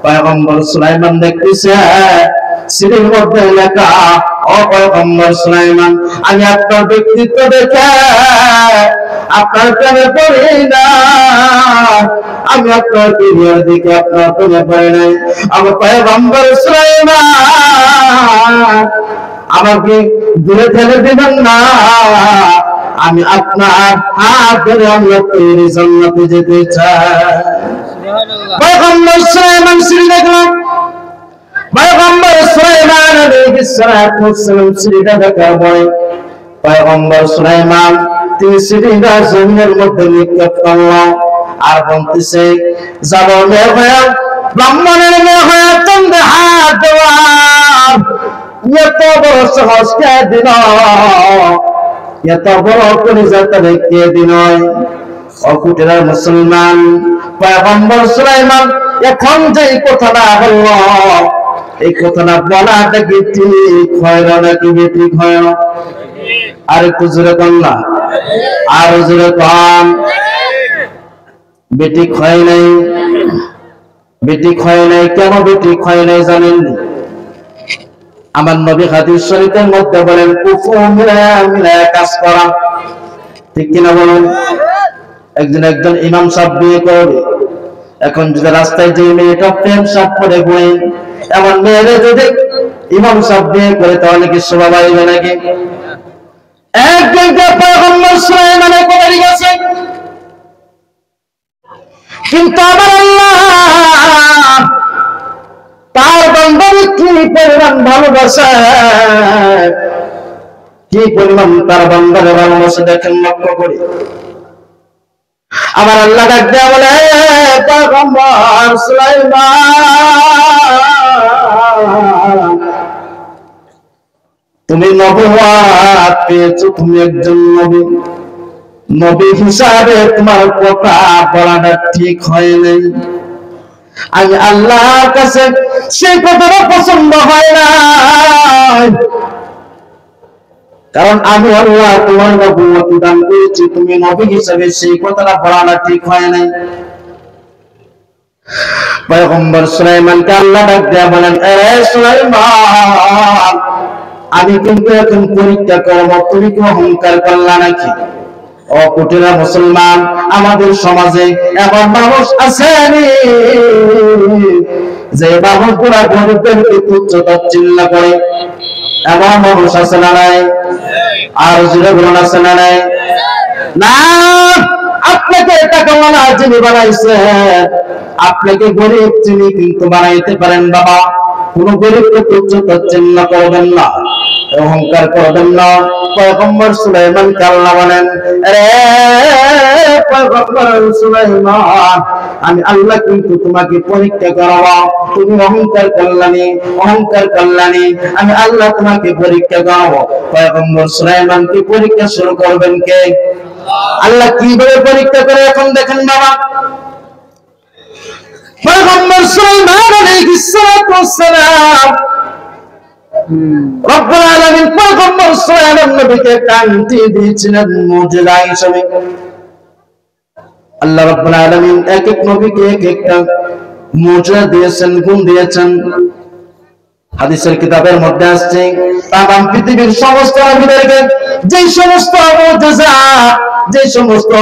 পয়গম্বর সুলাইমান দেখতেছে সিঁড়ির মধ্যে লেখা, ও পয়গম্বর সুলাইমান, আমি আপনার ব্যক্তিত্ব দেখে আপনার প্রেমে পড়ি না, আমি আপনার ক্যারিয়ার দিকে আপনার প্রেমে পড়ি নাই। আমার পয়গম্বর সুলাইমান, আমাকে দূরে ঠেলে দিবেন না, আমি আপনার হাত ধরে আমরা তৈরি জান্নাতে যেতে চাই। পয়গম্বর সুলাইমান সিঁড়ি দেখলাম। পয়গম্বর সুলাইমান আলাইহিস সালাতু ওয়াস সালাম সিঁড়িটা দেখার পরে পয়গম্বর সুলাইমান তিনি সিঁড়িটা জমিনের মধ্যে নিক্ষেপ করলেন আর বলতেছে, যাব মেয়ে হয়ে, ব্রাহ্মণের মেয়ে হয়ে চন্দ্রে হাত দেওয়া এত বড় সাহস কে দিল, এত বড় কলিজা তবে কে দিল? অকুটেরা মুসলমান, পয়গম্বর সুলাইমান এখন যে কথাটা বলল, এই কথাটা বলাটা কি ঠিক হয় নাকি ঠিক হয় না? আর একটু জোরে কন না, আর জোরে কন। বেটি হয় নাই, বেটি হয় নাই। কেন বেটি হয় নাই জানেন? আমার নবী হাদিস শরীফের মধ্যে বলেন, কুফু মিলায়া কাজ করা, ঠিক কিনা বলুন? একজন ইমাম সাহেব বিয়ে করবে, এখন যদি রাস্তায় যে মেয়েটা প্রেম সাপ করে ঘুরে, এমন মেয়েরা যদি ইমাম সাহেব বিয়ে করে, তাহলে কি শোভা পাইবে নাকি? একজনকে পয়গম্বর সুলাইমানের করে গেছে, কিন্তু আমার আল্লাহ তার বান্দাকে কি পরিমাণ ভালোবাসে, কি পরিমাণ তার বান্দাকে ভালোবাসে দেখেন, লক্ষ্য করে। আমার আল্লাহ ডাক দেয়া বলে, পয়গম্বর সুলাইমান, তুমি নবুয়ত পেয়েছো, তুমি একজন নবী, নবী হিসাবে তোমার কথা বলাটা ঠিক হয় নাই। আমি আল্লাহর কাছে সেই কথাটা পছন্দ হয় না, কারণ আমি আল্লাহ তোমার নবুয়ত দান করেছি, তুমি নবী হিসাবে সেই কথাটা বলাটা ঠিক হয় নাই। পয়গম্বর সুলাইমানকে আল্লাহ ডাক দেয়া বলেন, এ সুলাইমান, আমি কিন্তু এখন পরীক্ষা করব, তুমি কি অহংকার করলা নাকি? ও কুটিরা মুসলমান, আমাদের সমাজে এমন মানুষ আছে যে মানুষগুলা গরিবদেরকে তুচ্ছ তাচ্ছিল্য করে, এমন মানুষ আছে না নাই? আর জুড়ে বলুন আছে না নাই? না, আপনাকে টাকাওয়ালা যিনি বানাইছেন, আপনাকে গরিব যিনি কিন্তু বানাইতে পারেন বাবা। কোন গরিবকে তুচ্ছ তাচ্ছিল্য করবেন না, অহংকার করবেন না। পয়গম্বর সুলাইমানকে আল্লাহ বলেন, রে পয়গম্বর সুলাইমান, আমি আল্লাহ কিন্তু তোমাকে পরীক্ষা করব। তুমি অহংকার করলানি, আমি আল্লাহ তোমাকে পরীক্ষা করব। পয়গম্বর সুলাইমানকে পরীক্ষা শুরু করবেন কে? আল্লাহ কিভাবে পরীক্ষা করে এখন দেখেন বাবা। পয়গম্বর সুলাইমান আলাইহিস সালাতু ওয়াস সালাম, রব্বুল আলামিন পয়গম্বর সুলাইমান নবীকে কান্তি দিয়েছিলেন মুজিজা হিসেবে। আল্লাহ রব্বুল আলামিন এক এক নবীকে এক একটা মুজিজা দিয়েছেন, গুণ দিয়েছেন। হাদিসের কিতাবের মধ্যে আসছে, তামাম পৃথিবীর সমস্ত নবীদেরকে যে সমস্ত মুজিজা, যে সমস্ত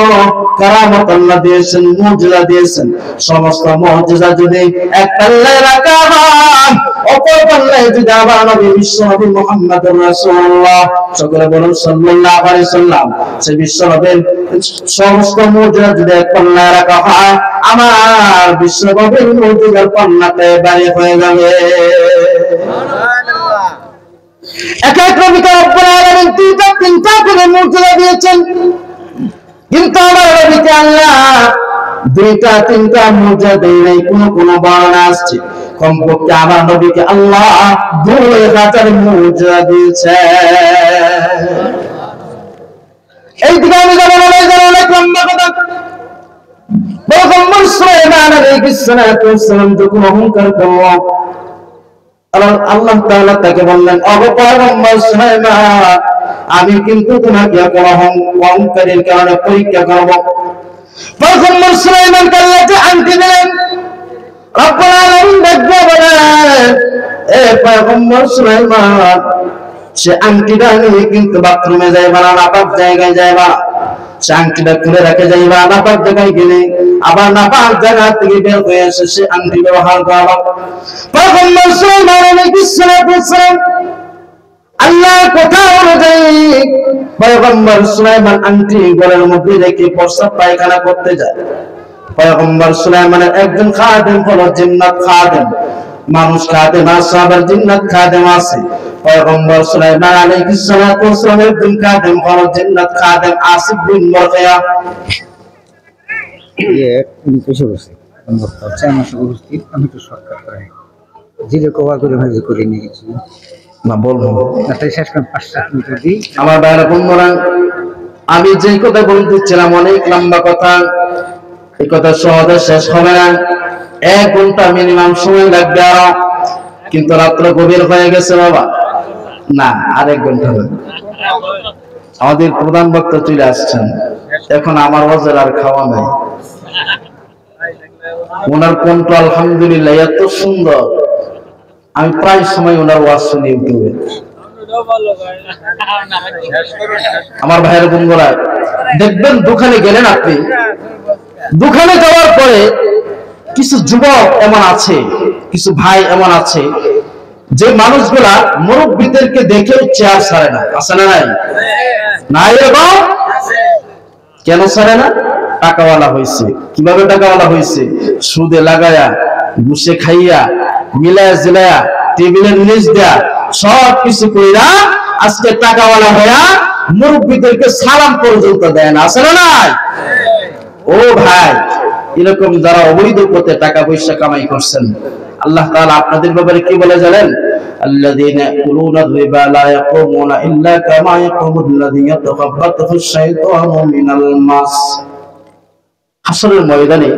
কারামত আল্লাহ দিয়েছেন, মুজিজা দিয়েছেন, সমস্ত মুজিজা যদি এক পাল্লায় রাখা হয়, অপর পাল্লায় যদি আবার নবী বিশ্বনবী মুহাম্মদুর রাসূলুল্লাহ, সকলে বলুন সাল্লাল্লাহু আলাইহি সাল্লাম, সেই বিশ্বনবীর সমস্ত মুজিজা যদি এক পাল্লায় রাখা হয়, আমার বিশ্বনবীর মুজিজার পাল্লাতে ভারী হয়ে যাবে। এক এক নবীকে রব্বুল আলামিন দুইটা তিনটা করে মুজিজা দিয়েছেন, কিন্তু আমার নবীকে আল্লাহ দুইটা তিনটা মুজিজা দেয় নাই। কোন বর্ণনা আসছে কমপক্ষে আমার নবীকে আল্লাহ 2000 মুজিজা দিয়েছে। এইদিকে আমি অনেক লম্বা কথা। পয়গম্বর সুলাইমান আলাইহিস সালাম যখন অহংকার করল, আল্লাহ তাআলা তাকে বললেন, ও পয়গম্বর সুলাইমান, আমি কিন্তু তোমাকে এখন অহংকারের কারণে পরীক্ষা করব। পয়গম্বর সুলাইমান আল্লাহ যে আংটি দিলেন, রব্বুল আলামিন দেখবে বলেন, এ পয়গম্বর সুলাইমান, সে আংটিটা নিয়ে কিন্তু বাথরুমে যাইবা না, নাপাক জায়গায় যাইবা। সে আংটিটা খুলে রেখে যাইবা, নাপাক জায়গায় গেলে আবার নাপাক জায়গা থেকে বের হয়ে এসে সে আংটি ব্যবহার করবা। পয়গম্বর সুলাইমান আলাইহিস সালাম আল্লাহ কথা অনুযায়ী পয়গম্বর সুলাইমান আংটি গলার মধ্যে রেখে প্রস্রাব পায়খানা করতে যায়। পয়গম্বর সুলাইমানের একজন খাদেম হলো জিন্নাত খাদেম। মানুষ খাদেম আছে, আবার জিন্নাত খাদেম আছে। পয়গম্বর সুলাইমান আলাইহিস সালাতু ওয়াস সালামের একজন খাদেম হলো জিন্নাত খাদেম আসিফ বিন মুরকিয়া। উনি পেশে বসে আমার সঙ্গে উপস্থিত, আমি একটু শর্টকাট করাই জিরে কভার করে ভাজি করে নিয়ে গেছি না বলবো তাই শেষ করে 5-7 মিনিট দিই। আমার ভাইরা বন্ধুরা, আমি যে কথা বলতেছিলাম অনেক লম্বা কথা, এই কথা সহজে শেষ হবে না, 1 ঘন্টা মিনিমাম সময় লাগবে আরো। কিন্তু রাত্র গভীর হয়ে গেছে বাবা, না আর 1 ঘন্টা না। আমাদের প্রধান বক্তা চলে আসছেন, এখন আমার ওয়াজের আর খাওয়া নাই। ওনার কণ্ঠ আলহামদুলিল্লাহ এত সুন্দর, আমি প্রায় সময় ওনার ওয়াজ শুনি ইউটিউবে। আমার ভাইয়ের বন্ধুরা, দেখবেন দোকানে গেলেন আপনি, দোকানে যাওয়ার পরে কিছু যুবক এমন আছে, কিছু ভাই এমন আছে, যে মানুষগুলা মুরব্বীদেরকে দেখে চেয়ার ছাড়ে না। আছে না নাই? নাই এরকম? কেন ছাড়ে না? টাকাওয়ালা হয়েছে। কিভাবে টাকাওয়ালা হয়েছে? সুদে লাগায়া, ঘুষে খাইয়া, মিলায়া জিলায়া, টেবিলের নিচ দেয়া, সব কিছু কইরা আজকে টাকাওয়ালা হইয়া মুরব্বীদেরকে সালাম পর্যন্ত দেয় না। আছে না নাই? ও ভাই, এরকম যারা অবৈধ পথে টাকা পয়সা কামাই করছেন, আল্লাহ তাআলা আপনাদের ব্যাপারে কি বলে জানেন? আল্লাযীনা ইয়াকুলুনা রিবা লা ইয়াকুমুনা ইল্লা কামা ইয়াকুমুল্লাযী ইয়াতাখাব্বাতুহু আশ-শাইতানু মিনাল মাস। হাসরের ময়দানে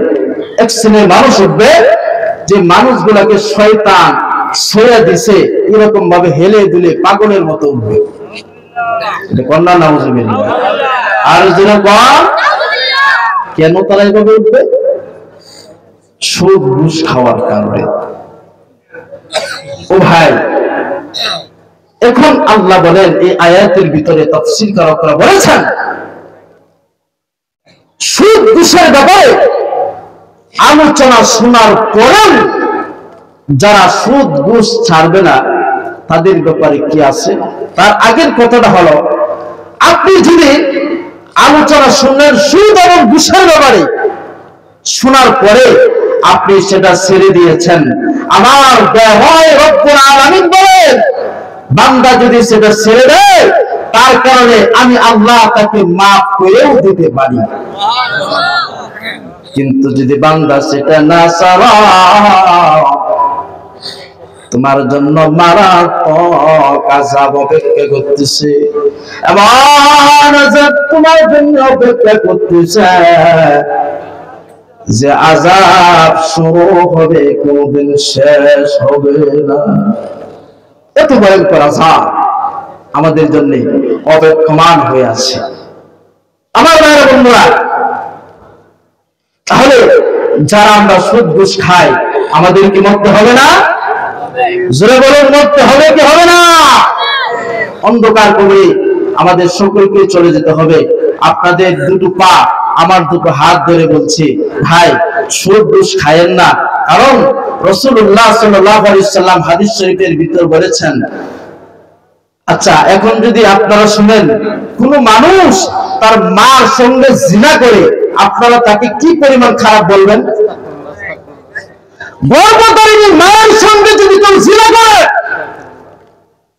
এক শ্রেণীর মানুষ উঠবে, যে মানুষগুলোকে শয়তান ছুঁয়ে দিছে, এরকম ভাবে হেলে দুলে পাগলের মতো উঠবে। এটা কন্যা নাউজুবিল্লাহ। আর যারা কোন কেন তারা এইভাবে উঠবে? সুদ ঘুষ খাওয়ার কারণে। ও ভাই, এখন আল্লাহ বলেন, এই আয়াতের ভিতরে তাফসীরকারকরা বলেছেন, সুদ ঘুষের ব্যাপারে আলোচনা শোনার পরেও যারা সুদ ঘুষ ছাড়বে না তাদের ব্যাপারে কি আছে। তার আগের কথাটা হলো, আপনি যদি আলোচনা শুনলেন সুদ এবং ঘুষের ব্যাপারে, শোনার পরে আপনি সেটা ছেড়ে দিয়েছেন, আমার দয়াময় রব্বুল আলামিন বলেন, বান্দা যদি সেটা ছেড়ে দেয় তার কারণে আমি আল্লাহ তাকে মাফ করেও দিতে পারি। কিন্তু যদি বান্দা সেটা না ছাড়া, তোমার জন্য মারাত্মক আযাব অপেক্ষা করতেছে, এমন আযাব তোমার জন্য অপেক্ষা করতেছে যে আযাব শুরু হবে কোনদিন শেষ হবে না। এত ভয়ঙ্কর আযাব আমাদের জন্য অপেক্ষমান হয়ে আছে। আমার ভাইরা বন্ধুরা, তাহলে যারা আমরা সুদ ঘুষ খাই আমাদের কি মরতে হবে না? জোরে বলুন, মরতে হবে কি হবে না? অন্ধকার কবরে আমাদের সকলকে চলে যেতে হবে। আপনাদের দুটো পা আমার দুটো হাত ধরে বলছি, ভাই সুদ ঘুষ খায়েন না। কারণ রাসূলুল্লাহ সাল্লাল্লাহু আলাইহি সাল্লাম হাদিস শরীফের ভিতর বলেছেন, আচ্ছা এখন যদি আপনারা শুনেন কোন মানুষ তার মার সঙ্গে জিনা করে, আপনারা তাকে কি পরিমাণ খারাপ বলবেন? গর্ভধারিণী মায়ের সঙ্গে যদি কেউ জিনা করে,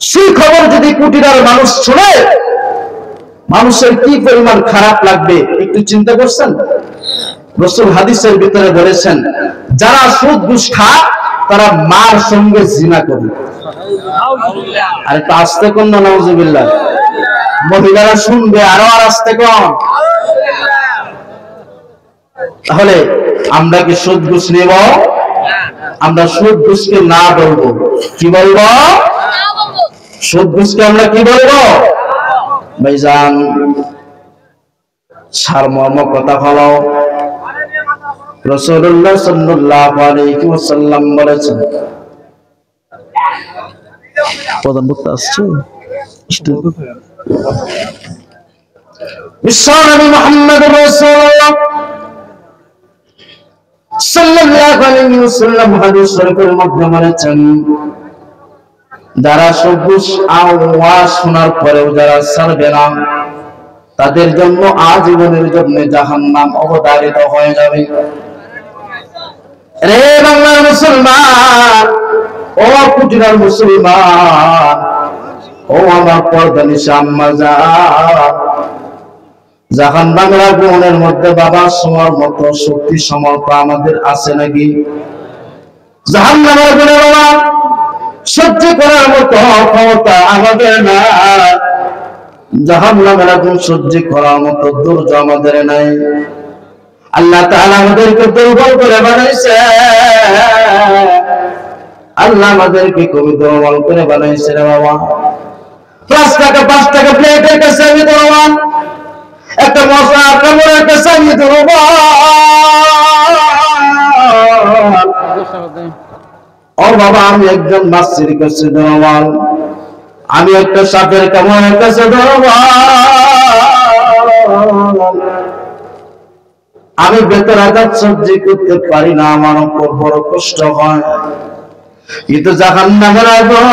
সেই খবর যদি কুটিরার মানুষ শুনে, মানুষের কি পরিমাণ খারাপ লাগবে একটু চিন্তা করছেন? রাসূল হাদিসের ভিতরে বলেছেন, যারা সুদ ঘুষ খায় তারা মার সঙ্গে জিনা করে। আর একটু আস্তে কোন না, নাউজুবিল্লাহ। মহিলারা শুনবে, আরো আর আস্তে কোন। তাহলে আমরা কি সুদ ঘুষ নেব? আমরা সুদ ঘুষকে না বলবো, কি বলবো? সুদ ঘুষকে আমরা কি বলবো? ভাইজান, সারমর্ম কথা হলো, রাসূলুল্লাহ সাল্লাল্লাহু আলাইহি ওয়াসাল্লাম বলেছেন, প্রধান বক্তা আসছে, বিশ্বনবী মুহাম্মদুর রাসূলুল্লাহ সাল্লাল্লাহু আলাইহি ওয়াসাল্লাম হাদিস শরীফের মধ্যে বলেছেন, যারা সুদ ঘুষ আওয়াজ শোনার পরেও যারা ছাড়বে না, তাদের জন্য আজীবনের জন্য জাহান্নাম অবধারিত হয়ে যাবে। রে বাংলার মুসলমান, ও কুটিরার মুসলমান, ও আমার পর্দানিশা আম্মা জান, জাহান্নামের আগুনের মধ্যে বাবা শোয়ার মতো শক্তি সমর্থ আমাদের আছে নাকি? জাহান্নামের আগুনে বাবা সহ্য করার মতো ক্ষমতা আমাদের না, জাহান্নামের আগুন সহ্য করার মতো ধৈর্য আমাদের নাই। আল্লাহ তাআলা আমাদেরকে দুর্বল করে বানাইছে, আল্লাহ আমাদেরকে খুবই দুর্বল করে বানাইছে রে বাবা। 5 টাকা প্লেটের কাছে আমি দুর্বল, একটা মশলা কামড়ের কাছে আমি দুর্বল। ও বাবা, আমি একজন মাছির কাছে দুর্বল, আমি একটা সাপের কামড়ের কাছে দুর্বল, আমি বেতন আঘাত সহ্য করতে পারি না, আমার উপর বড় কষ্ট হয়। কিন্তু জাহান্নামের আগুন,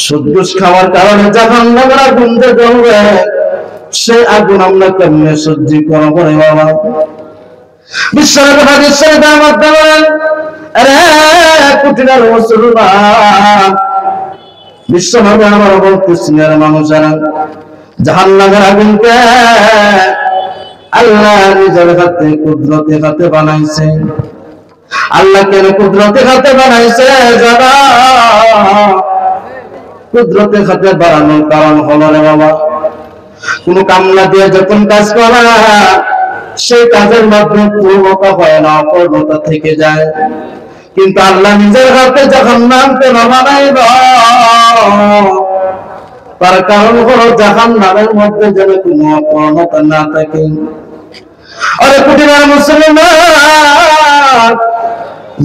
সুদ ঘুষ খাওয়ার কারণে জাহান্নামের আগুন যে জ্বলবে, সেই আগুন আমরা কেমনে সহ্য করবো রে বাবা? বিশ্বনবী হাদিস শরীফের মধ্যে বলেন, আরে কুটিরার মুসলমান, বিশ্বনবী আমার বলতেছেন, মানুষেরা জাহান্নামের আগুনকে আল্লাহ নিজের হাতে কুদরতি হাতে বানাইছে। আল্লাহ কেন কুদরতি হাতে বানাইছে জানা? কুদরতি হাতে বানানোর কারণ হলো রে বাবা, কোন কামলা দিয়ে যখন কাজ করা, সেই কাজের মধ্যে পূর্ণতা হয় না, অপূর্ণতা থেকে যায়। কিন্তু আল্লাহ নিজের হাতে জাহান্নাম কেন বানাইল? তার কারণ হলো জাহান্নামের মধ্যে যেন কোনো অপূর্ণতা না থাকে। আরে কুটিরার মুসলমান,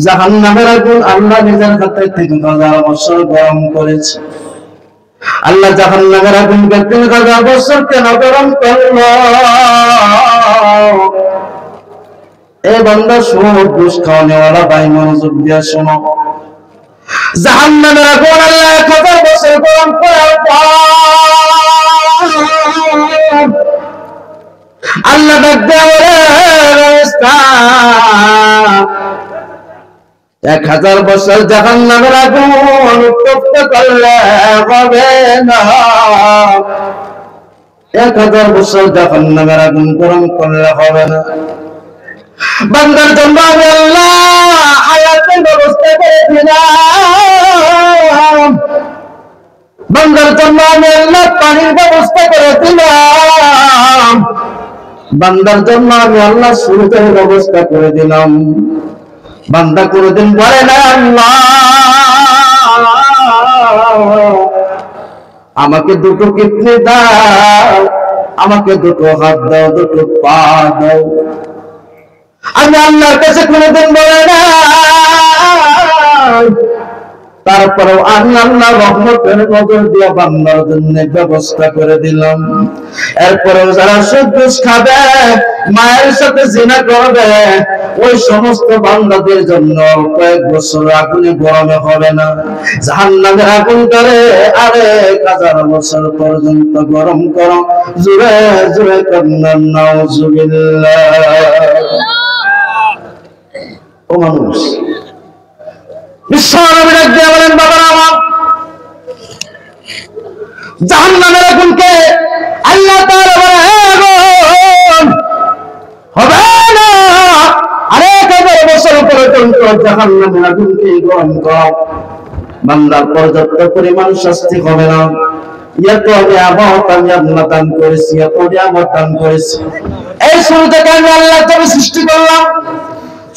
জাহান্নামের আগুন আল্লাহ নিজের হাতে 3000 বছর গরম করেছে। আল্লাহ জাহান্নামের আগুনকে 3000 বছর কেন গরম করলো? এ বান্দা সুদ ঘুষ খাওয়ানেওয়ালা ভাই মনোযোগ দিয়ে শোনো, জাহান্নামের আগুন আল্লাহ 1000 বছর গরম করার পর আল্লাহ ডাক দেয়া বলে, 1000 বছর জাহান্নামের আগুন উত্তপ্ত করলে হবে না, 1000 বছর জাহান্নামের আগুন গরম করলে হবে না। বান্দার জন্য আমি আল্লাহ হায়াতের ব্যবস্থা করে দিলাম, বান্দার জন্য আমি আল্লাহ পানির ব্যবস্থা করে দিলাম, বান্দার জন্য আমি আল্লাহ সূর্যের ব্যবস্থা করে দিলাম। বান্দা কোনদিন বলে না আল্লাহ আমাকে দুটো কিডনি দাও, আমাকে দুটো হাত দাও, দুটো পা দাও। আমি আল্লাহর কাছে কোনদিন বলে না, তারপরেও আমি আল্লাহ রহমতের নজর দিয়ে বান্দার জন্য ব্যবস্থা করে দিলাম। এরপরেও যারা সুদ ঘুষ খাবে, মায়ের সাথে জিনা করবে, ওই সমস্ত বান্দাদের জন্য কয়েক বছর আগুনে গরমে হবে না, জাহান্নামের আগুন করে 1000 বছর পর্যন্ত গরম করো। জোরে জোরে কান্না নাউজুবিল্লাহ। ও মানুষ, বিশ্বনবী ডাক দিয়ে বলেন, বাবারা আমার, জাহান্নামের আগুনকে আল্লাহ তাআলা বলে আগুন হবে না, 1000 বছর পর্যন্ত জাহান্নামের আগুনকে গরম করো। বান্দার পর্যাপ্ত পরিমাণ শাস্তি হবে না। এত নিয়ামত আমি আল্লাহ দান করেছি, এত নিয়ামত দান করেছি। এই শুরু থেকে আমি আল্লাহ তবে সৃষ্টি করলাম,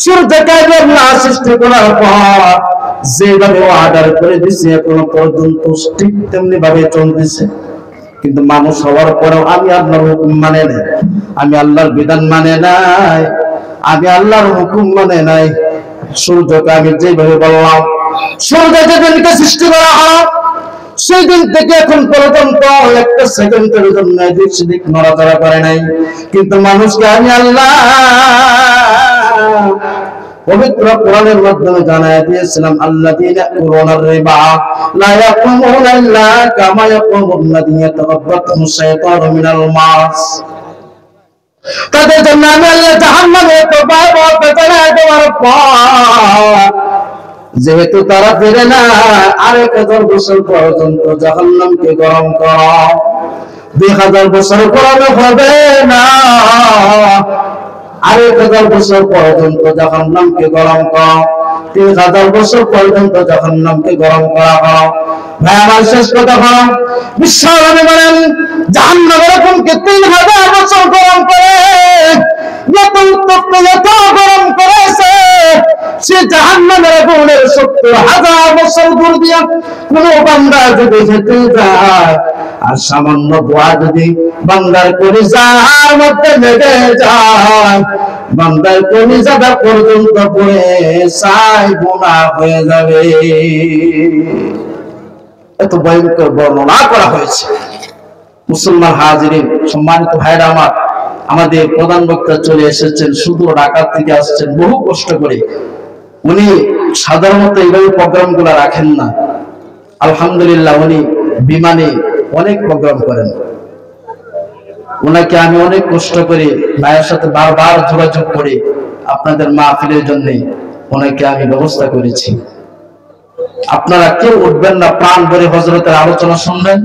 শুরু থেকে আমি আল্লাহ সৃষ্টি করার পর যেভাবে অর্ডার করে দিছে এখনো পর্যন্ত ঠিক তেমনি ভাবে চলতেছে। কিন্তু মানুষ হওয়ার পরেও আমি আল্লাহর হুকুম মানে নাই, আমি আল্লাহর বিধান মানে নাই, আমি আল্লাহর হুকুম মানে নাই। সূর্যকে আমি যেভাবে বললাম, সূর্য যেদিনকে সৃষ্টি করা হয় সেই দিন থেকে এখন পর্যন্ত একটা সেকেন্ডের জন্য এদিক সেদিক নড়াচড়া করে নাই। কিন্তু মানুষকে আমি আল্লাহ পবিত্র কোরআনের মাধ্যমে জানায় দিয়েছিলাম, আল্লাযীনা ইয়াকুলুনা রিবা লা ইয়াকুমুনা ইল্লা কামা ইয়াকুমুল্লাযী ইয়াতাখাব্বাতুহু শাইতানু মিনাল মাস। তাদের জন্য আমি আল্লাহ জাহান্নামে তো ভয়াবহ বেদনা দেওয়ার পর যেহেতু তারা ফিরে না, 1000 বছর পর্যন্ত জাহান্নামকে গরম করো। 2000 বছর গরমে হবে না, 1000 বছর পর্যন্ত জাহান্নামকে গরম করো। 3000 বছর পর্যন্ত জাহান্নামকে গরম করা হয়। ভাই আমার, শেষ কথা হলো, বিশ্বনবী বলেন জাহান্নামের আগুনকে 3000 বছর গরম করে এত উত্তপ্ত, এত গরম করেছে, সে জাহান্নামের আগুনের 70,000 বছর দূর দিয়া কোন বান্দা যদি যেতে যায় আর সামান্য দোয়া যদি বান্দার কলিজার মধ্যে লেগে যায়, বান্দার কলিজাটা পর্যন্ত পড়ে ছাই বোনা হয়ে যাবে। এত ভয়ঙ্কর বর্ণনা করা হয়েছে। মুসলমান হাজিরিন, সম্মানিত ভাইরা আমার, আমাদের প্রধান বক্তা চলে এসেছেন, সুদূর ঢাকা থেকে আসছেন বহু কষ্ট করে। উনি সাধারণত এইভাবে প্রোগ্রাম গুলা রাখেন না, আলহামদুলিল্লাহ উনি বিমানে অনেক প্রোগ্রাম করেন। ওনাকে আমি অনেক কষ্ট করে ভাইয়ের সাথে বারবার যোগাযোগ করে আপনাদের মাহফিলের জন্য ওনাকে আমি ব্যবস্থা করেছি। আপনারা কেউ উঠবেন না, প্রাণ ভরে হযরতের আলোচনা শুনবেন।